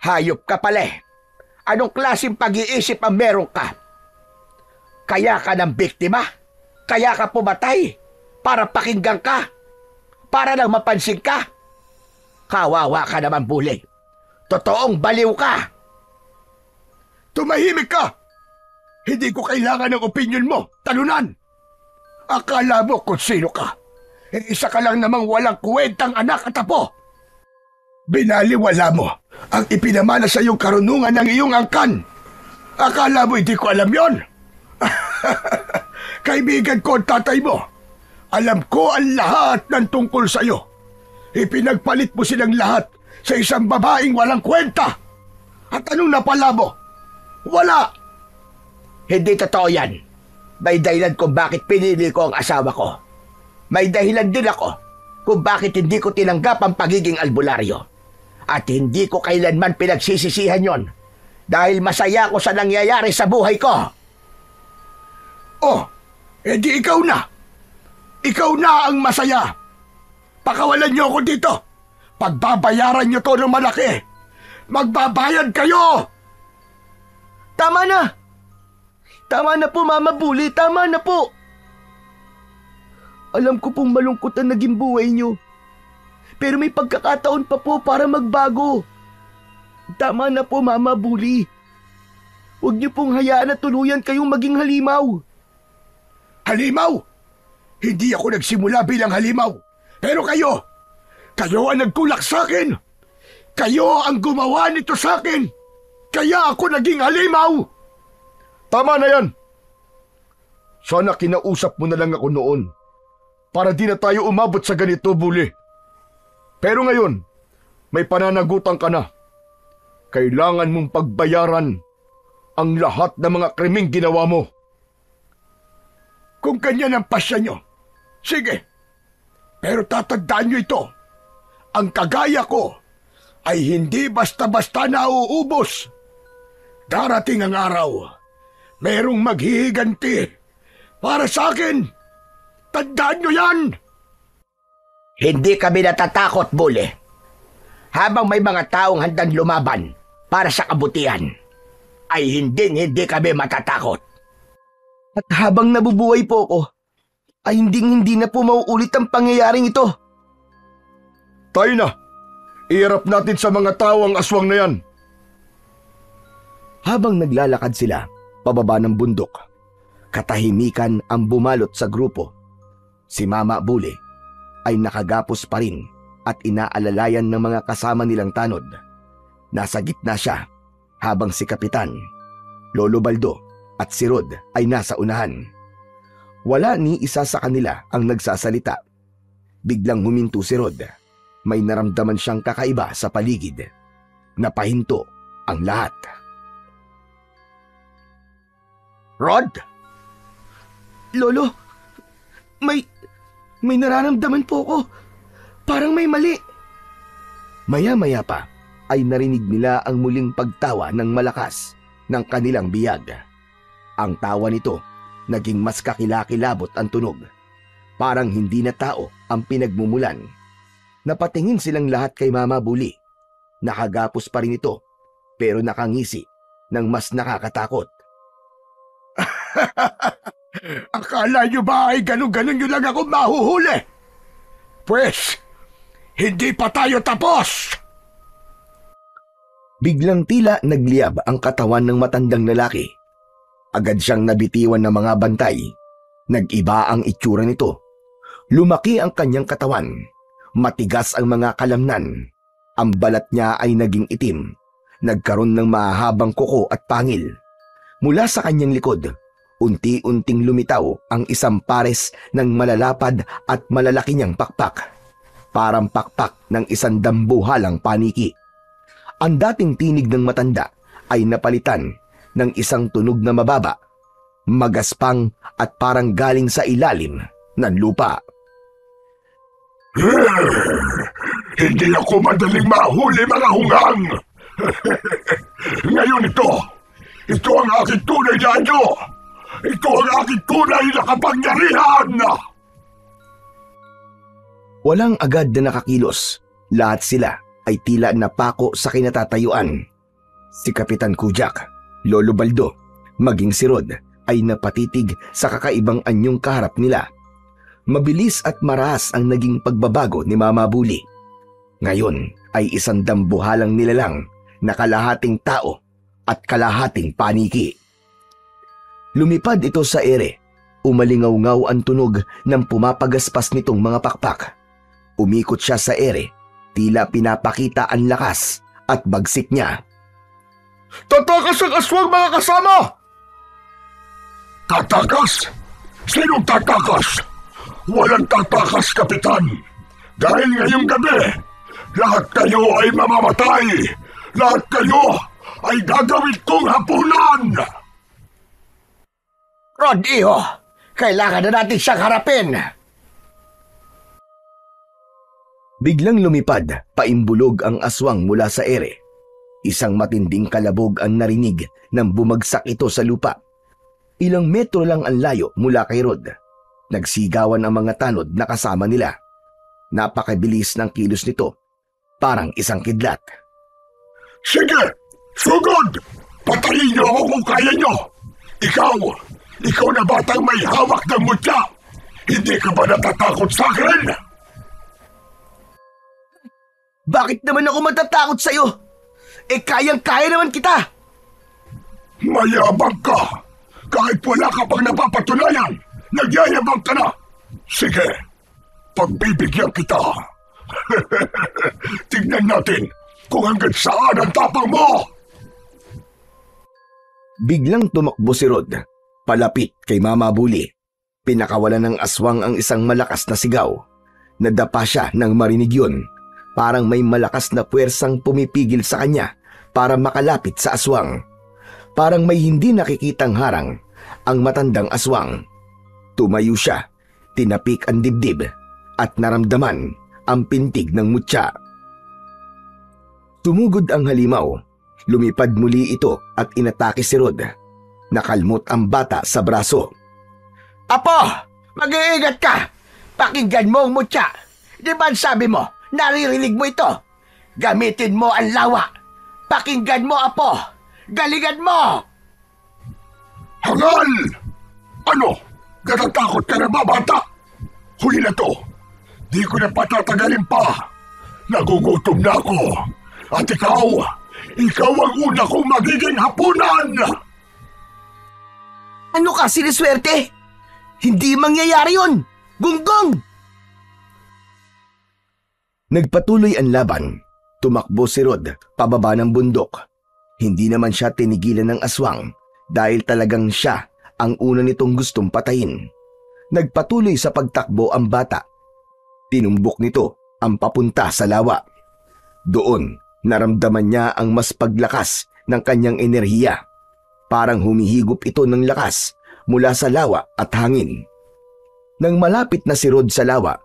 Hayop ka pala. Anong klaseng pag-iisip ang meron ka? Kaya ka ng biktima? Kaya ka pumatay? Para pakinggan ka? Para lang mapansin ka? Kawawa ka naman, Buli. Totoong baliw ka. Tumahimik ka! Hindi ko kailangan ng opinyon mo, talunan! Akala mo kung sino ka. Isa ka lang namang walang kwentang anak at apo. Binaliwala mo ang ipinamana sa iyong karunungan ng iyong angkan. Akala mo hindi ko alam yon? Kaibigan ko ang tatay mo. Alam ko ang lahat ng tungkol sa iyo. Ipinagpalit mo silang lahat sa isang babaeng walang kwenta. At anong napala mo? Wala! Hindi totoo yan. May dahilan kung bakit pinili ko ang asawa ko. May dahilan din ako kung bakit hindi ko tinanggap ang pagiging albularyo. At hindi ko kailanman pinagsisisihan yon dahil masaya ko sa nangyayari sa buhay ko. Oh, edi ikaw na. Ikaw na ang masaya. Pakawalan niyo ako dito. Pagbabayaran niyo to ng malaki. Magbabayad kayo! Tama na! Tama na po, Mama Buli. Tama na po. Alam ko pong malungkot ang naging buhay niyo. Pero may pagkakataon pa po para magbago. Tama na po, Mama Buli. Huwag niyo pong hayaan na tuluyan kayong maging halimaw. Halimaw? Hindi ako nagsimula bilang halimaw. Pero kayo ang nagtulak sa akin. Kayo ang gumawa nito sa akin. Kaya ako naging halimaw. Tama na yan. Sana kinausap mo na lang ako noon para di na tayo umabot sa ganito, Bully. Pero ngayon, may pananagutan ka na. Kailangan mong pagbayaran ang lahat ng mga krimeng ginawa mo. Kung ganyan ang pasya nyo, sige. Pero tatandaan nyo ito, ang kagaya ko ay hindi basta-basta nauubos. Darating ang araw, merong maghihiganti para sa akin. Tandaan nyo yan! Hindi kami natatakot, Bully. Habang may mga taong handang lumaban para sa kabutihan, ay hindi kami matatakot. At habang nabubuhay po ako, ay hindi na po mauulit ang pangyayaring ito. Tayo na! Iharap natin sa mga tao ang aswang na yan. Habang naglalakad sila pababa ng bundok, katahimikan ang bumalot sa grupo. Si Mama Bully ay nakagapos pa rin at inaalalayan ng mga kasama nilang tanod. Nasa gitna siya habang si Kapitan, Lolo Baldo at si Rod ay nasa unahan. Wala ni isa sa kanila ang nagsasalita. Biglang huminto si Rod. May naramdaman siyang kakaiba sa paligid. Napahinto ang lahat. Rod? Lolo, may nararamdaman po ako. Parang may mali. Maya-maya pa ay narinig nila ang muling pagtawa ng malakas ng kanilang biyag. Ang tawa nito naging mas kakilakilabot ang tunog. Parang hindi na tao ang pinagmumulan. Napatingin silang lahat kay Mama Bully. Nakagapos pa rin ito pero nakangisi ng mas nakakatakot. Akala nyo ba ay ganun-ganun nyo lang ako mahuhuli? Pwes, hindi pa tayo tapos! Biglang tila nagliyab ang katawan ng matandang lalaki. Agad siyang nabitiwan ng mga bantay. Nag-iba ang itsura nito. Lumaki ang kanyang katawan. Matigas ang mga kalamnan. Ang balat niya ay naging itim. Nagkaroon ng mahahabang kuko at pangil. Mula sa kanyang likod, unti-unting lumitaw ang isang pares ng malalapad at malalaki niyang pakpak. Parang pakpak ng isang dambuhalang paniki. Ang dating tinig ng matanda ay napalitan ng isang tunog na mababa, magaspang at parang galing sa ilalim ng lupa. Hindi ako madaling mahuli, mga hungang! Ngayon ito ang aking tunay na anyo! Ito ang aking tunay na kapangyarihan! Walang agad na nakakilos. Lahat sila ay tila napako sa kinatatayuan. Si Kapitan Kujak, Lolo Baldo, maging si Rod ay napatitig sa kakaibang anyong kaharap nila. Mabilis at maras ang naging pagbabago ni Mama Bully. Ngayon ay isang dambuhalang nilalang na kalahating tao at kalahating paniki. Lumipad ito sa ere. Umalingaw-ngaw ang tunog ng pumapagaspas nitong mga pakpak. Umikot siya sa ere. Tila pinapakita ang lakas at bagsik niya. Tatakas ang aswang, mga kasama! Tatakas? Sinong tatakas? Walang tatakas, Kapitan. Dahil ngayong gabi, lahat kayo ay mamamatay. Lahat kayo ay gagawin kong hapunan. Rod, iho! Kailangan na natin siyang harapin! Biglang lumipad, paimbulog ang aswang mula sa ere. Isang matinding kalabog ang narinig nang bumagsak ito sa lupa. Ilang metro lang ang layo mula kay Rod. Nagsigawan ang mga tanod na kasama nila. Napakabilis ng kilos nito, parang isang kidlat. Sige! Sugod! Patayin niyo ako kung kaya niyo! Ikaw na batang may hawak ng mutya! Hindi ka ba natatakot sa akin? Bakit naman ako matatakot sa'yo? Kayang-kaya naman kita! Mayabang ka! Kahit wala ka pang napapatunayan, nagyayabang ka na! Sige, pagbibigyan kita! Tignan natin kung hanggang saan ang tapang mo! Biglang tumakbo si Rod. Palapit kay Mama Bully, pinakawalan ng aswang ang isang malakas na sigaw. Nadapa siya nang marinig yun. Parang may malakas na puwersang pumipigil sa kanya para makalapit sa aswang. Parang may hindi nakikitang harang ang matandang aswang. Tumayo siya, tinapik ang dibdib at naramdaman ang pintig ng mutya. Tumugod ang halimaw. Lumipad muli ito at inatake si Rod. Nakalmot ang bata sa braso. Apo, mag-iingat ka. Pakinggan mo ang mutya. Di ba sabi mo, naririnig mo ito? Gamitin mo ang lawa. Pakinggan mo, Apo. Galingan mo! Hangal! Ano? Natatakot ka na ba, bata? Huli na to. Di ko na patatagalin pa. Nagugutom na ako. At ikaw ang una kong magiging hapunan! Ano ka, siniswerte? Hindi mangyayari yun! Gunggong! Nagpatuloy ang laban. Tumakbo si Rod pababa ng bundok. Hindi naman siya tinigilan ng aswang dahil talagang siya ang una nitong gustong patayin. Nagpatuloy sa pagtakbo ang bata. Tinumbok nito ang papunta sa lawa. Doon, naramdaman niya ang mas paglakas ng kanyang enerhiya. Parang humihigop ito ng lakas mula sa lawa at hangin. Nang malapit na si Rod sa lawa,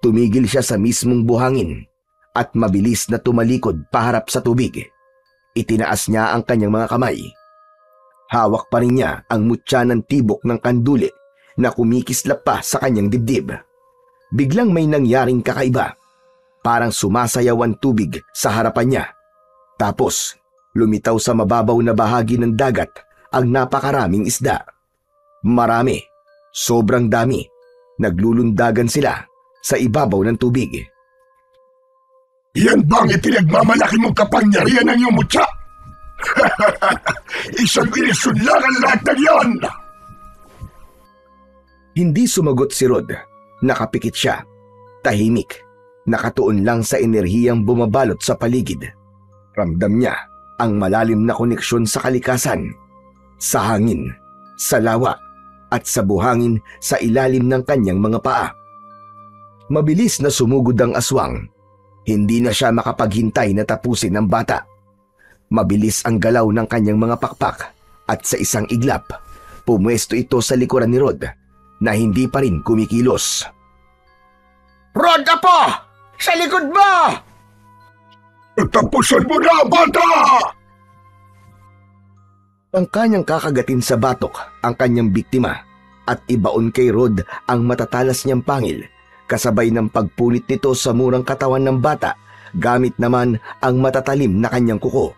tumigil siya sa mismong buhangin at mabilis na tumalikod paharap sa tubig. Itinaas niya ang kanyang mga kamay. Hawak pa rin niya ang mutya ng tibok ng kanduli na kumikislap pa sa kanyang dibdib. Biglang may nangyaring kakaiba. Parang sumasayaw ang tubig sa harapan niya. Tapos, lumitaw sa mababaw na bahagi ng dagat ang napakaraming isda. Marami, sobrang dami. Naglulundagan sila sa ibabaw ng tubig. Yan ba ang ipinagmamalaki mong kapangyarihan ng iyong mutya? Isang ilisyon lang ang lahat ng yan! Hindi sumagot si Rod. Nakapikit siya. Tahimik. Nakatuon lang sa enerhiyang bumabalot sa paligid. Ramdam niya ang malalim na koneksyon sa kalikasan, sa hangin, sa lawa, at sa buhangin sa ilalim ng kanyang mga paa. Mabilis na sumugod ang aswang. Hindi na siya makapaghintay na tapusin ang bata. Mabilis ang galaw ng kanyang mga pakpak at sa isang iglap, pumwesto ito sa likuran ni Rod na hindi pa rin kumikilos. Rod, Apo! Sa likod mo! Tapusan mo na, bata! Ang kanyang kakagatin sa batok ang kanyang biktima at ibaon kay Rod ang matatalas niyang pangil kasabay ng pagpunit nito sa murang katawan ng bata gamit naman ang matatalim na kanyang kuko.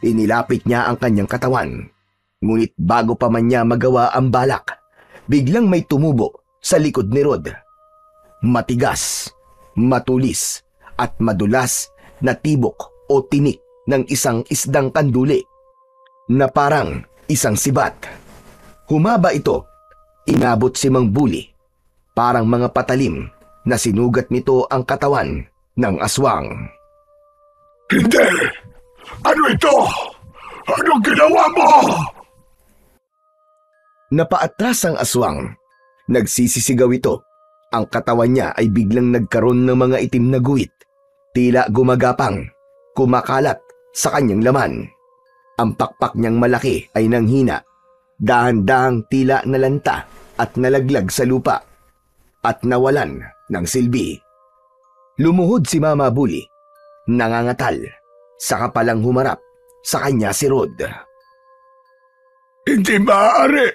Inilapit niya ang kanyang katawan. Ngunit bago pa man niya magawa ang balak, biglang may tumubo sa likod ni Rod. Matigas, matulis at madulas na tibok o tinik ng isang isdang kanduli na parang isang sibat. Humaba ito, inabot si Mang Bully. Parang mga patalim na sinugat nito ang katawan ng aswang. Hindi! Ano ito? Anong ginawa mo? Napaatras ang aswang. Nagsisisigaw ito. Ang katawan niya ay biglang nagkaroon ng mga itim na guhit. Tila gumagapang, kumakalat sa kanyang laman. Ang pakpak niyang malaki ay nanghina. Dahan-dahang tila nalanta at nalaglag sa lupa. At nawalan ng silbi. Lumuhod si Mama Bully. Nangangatal. Saka palang humarap sa kanya si Rod. Hindi maaari.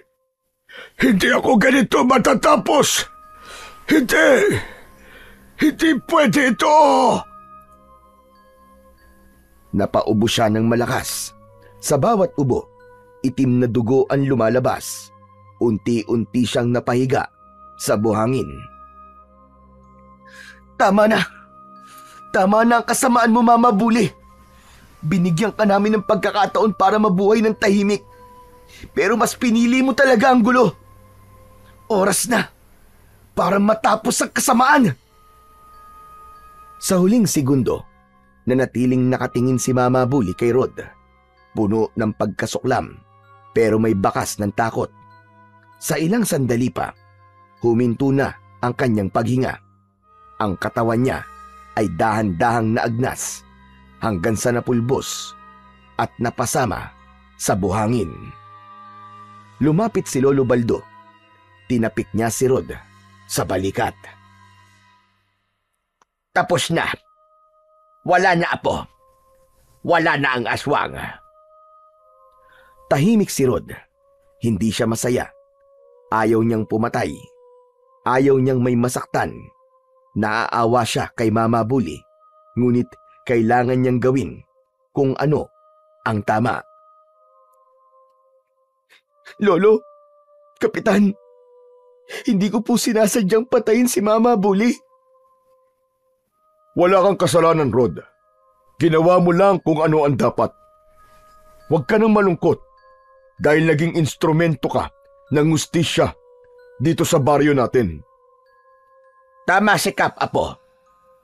Hindi ako ganito matatapos. Hindi. Hindi pwede ito. Napaubo siya ng malakas. Sa bawat ubo, itim na dugo ang lumalabas. Unti-unti siyang napahiga sa buhangin. Tama na. Tama na ang kasamaan mo, Mama Bully. Binigyan ka namin ng pagkakataon para mabuhay ng tahimik. Pero mas pinili mo talaga ang gulo. Oras na para matapos ang kasamaan. Sa huling segundo, nanatiling nakatingin si Mama Bully kay Rod. Puno ng pagkasuklam, pero may bakas ng takot. Sa ilang sandali pa, huminto na ang kanyang paghinga. Ang katawan niya ay dahan-dahang naagnas hanggang sa napulbos at napasama sa buhangin. Lumapit si Lolo Baldo. Tinapik niya si Rod sa balikat. Tapos na. Wala na, Apo. Wala na ang aswang. Tahimik si Rod. Hindi siya masaya. Ayaw niyang pumatay. Ayaw niyang may masaktan. Naaawa siya kay Mama Bully. Ngunit kailangan niyang gawin kung ano ang tama. Lolo, Kapitan, hindi ko po sinasadyang patayin si Mama Bully. Wala kang kasalanan, Rod. Ginawa mo lang kung ano ang dapat. Huwag ka nang malungkot dahil naging instrumento ka ng hustisya dito sa baryo natin. Tama si Kap, Apo.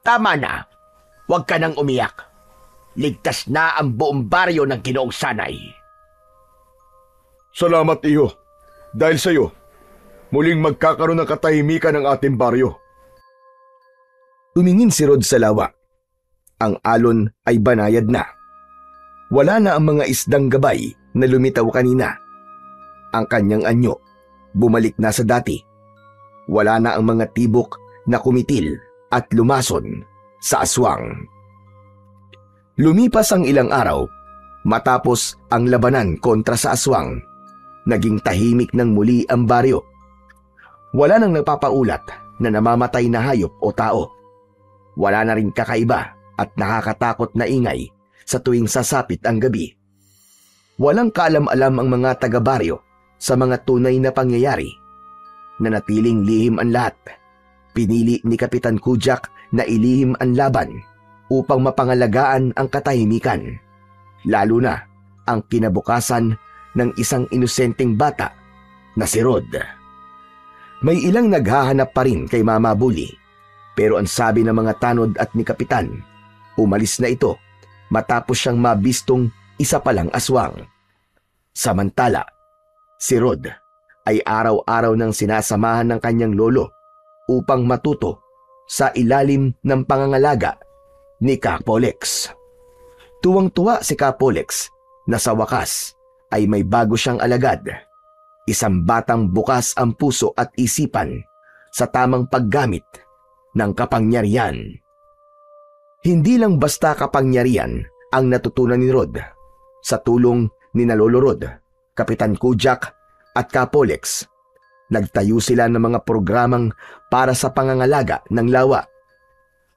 Tama na. Huwag ka nang umiyak. Ligtas na ang buong baryo ng Ginoong Sanay. Salamat, Iho. Dahil sa iyo, muling magkakaroon ng katahimikan ng ating baryo. Tumingin si Rod sa lawa. Ang alon ay banayad na. Wala na ang mga isdang gabay na lumitaw kanina. Ang kanyang anyo, bumalik na sa dati. Wala na ang mga tibok na kumitil at lumason sa aswang. Lumipas ang ilang araw, matapos ang labanan kontra sa aswang, naging tahimik ng muli ang baryo. Wala nang nagpapaulat na namamatay na hayop o tao. Wala na rin kakaiba at nakakatakot na ingay sa tuwing sasapit ang gabi. Walang kaalam-alam ang mga taga-baryo sa mga tunay na pangyayari. Nanatiling lihim ang lahat. Pinili ni Kapitan Kujak na ilihim ang laban upang mapangalagaan ang katahimikan, lalo na ang kinabukasan ng isang inosenteng bata na si Rod. May ilang naghahanap pa rin kay Mama Bully, pero ang sabi ng mga tanod at ni Kapitan, umalis na ito matapos siyang mabistong isa palang aswang. Samantala, si Rod ay araw-araw nang sinasamahan ng kanyang lolo upang matuto sa ilalim ng pangangalaga ni Kapolex. Tuwang-tuwa si Kapolex na sa wakas ay may bago siyang alagad, isang batang bukas ang puso at isipan sa tamang paggamit ng kapangyarihan. Hindi lang basta kapangyarihan ang natutunan ni Rod. Sa tulong ni Lolo Rod, Kapitan Kujak at Kapolex, nagtayo sila ng mga programang para sa pangangalaga ng lawa.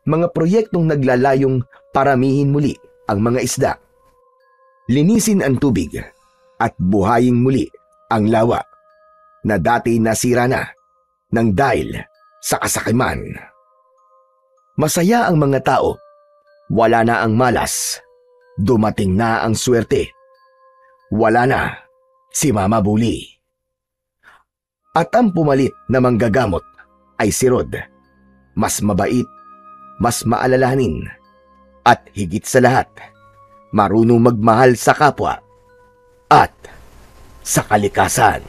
Mga proyektong naglalayong paramihin muli ang mga isda, linisin ang tubig at buhayin muli ang lawa na dati nasira na ng dahil sa kasakiman. Masaya ang mga tao. Wala na ang malas. Dumating na ang swerte. Wala na si Mama Bully. At ang pumalit na manggagamot ay si Rod. Mas mabait, mas maalalahanin, at higit sa lahat, marunong magmahal sa kapwa at sa kalikasan.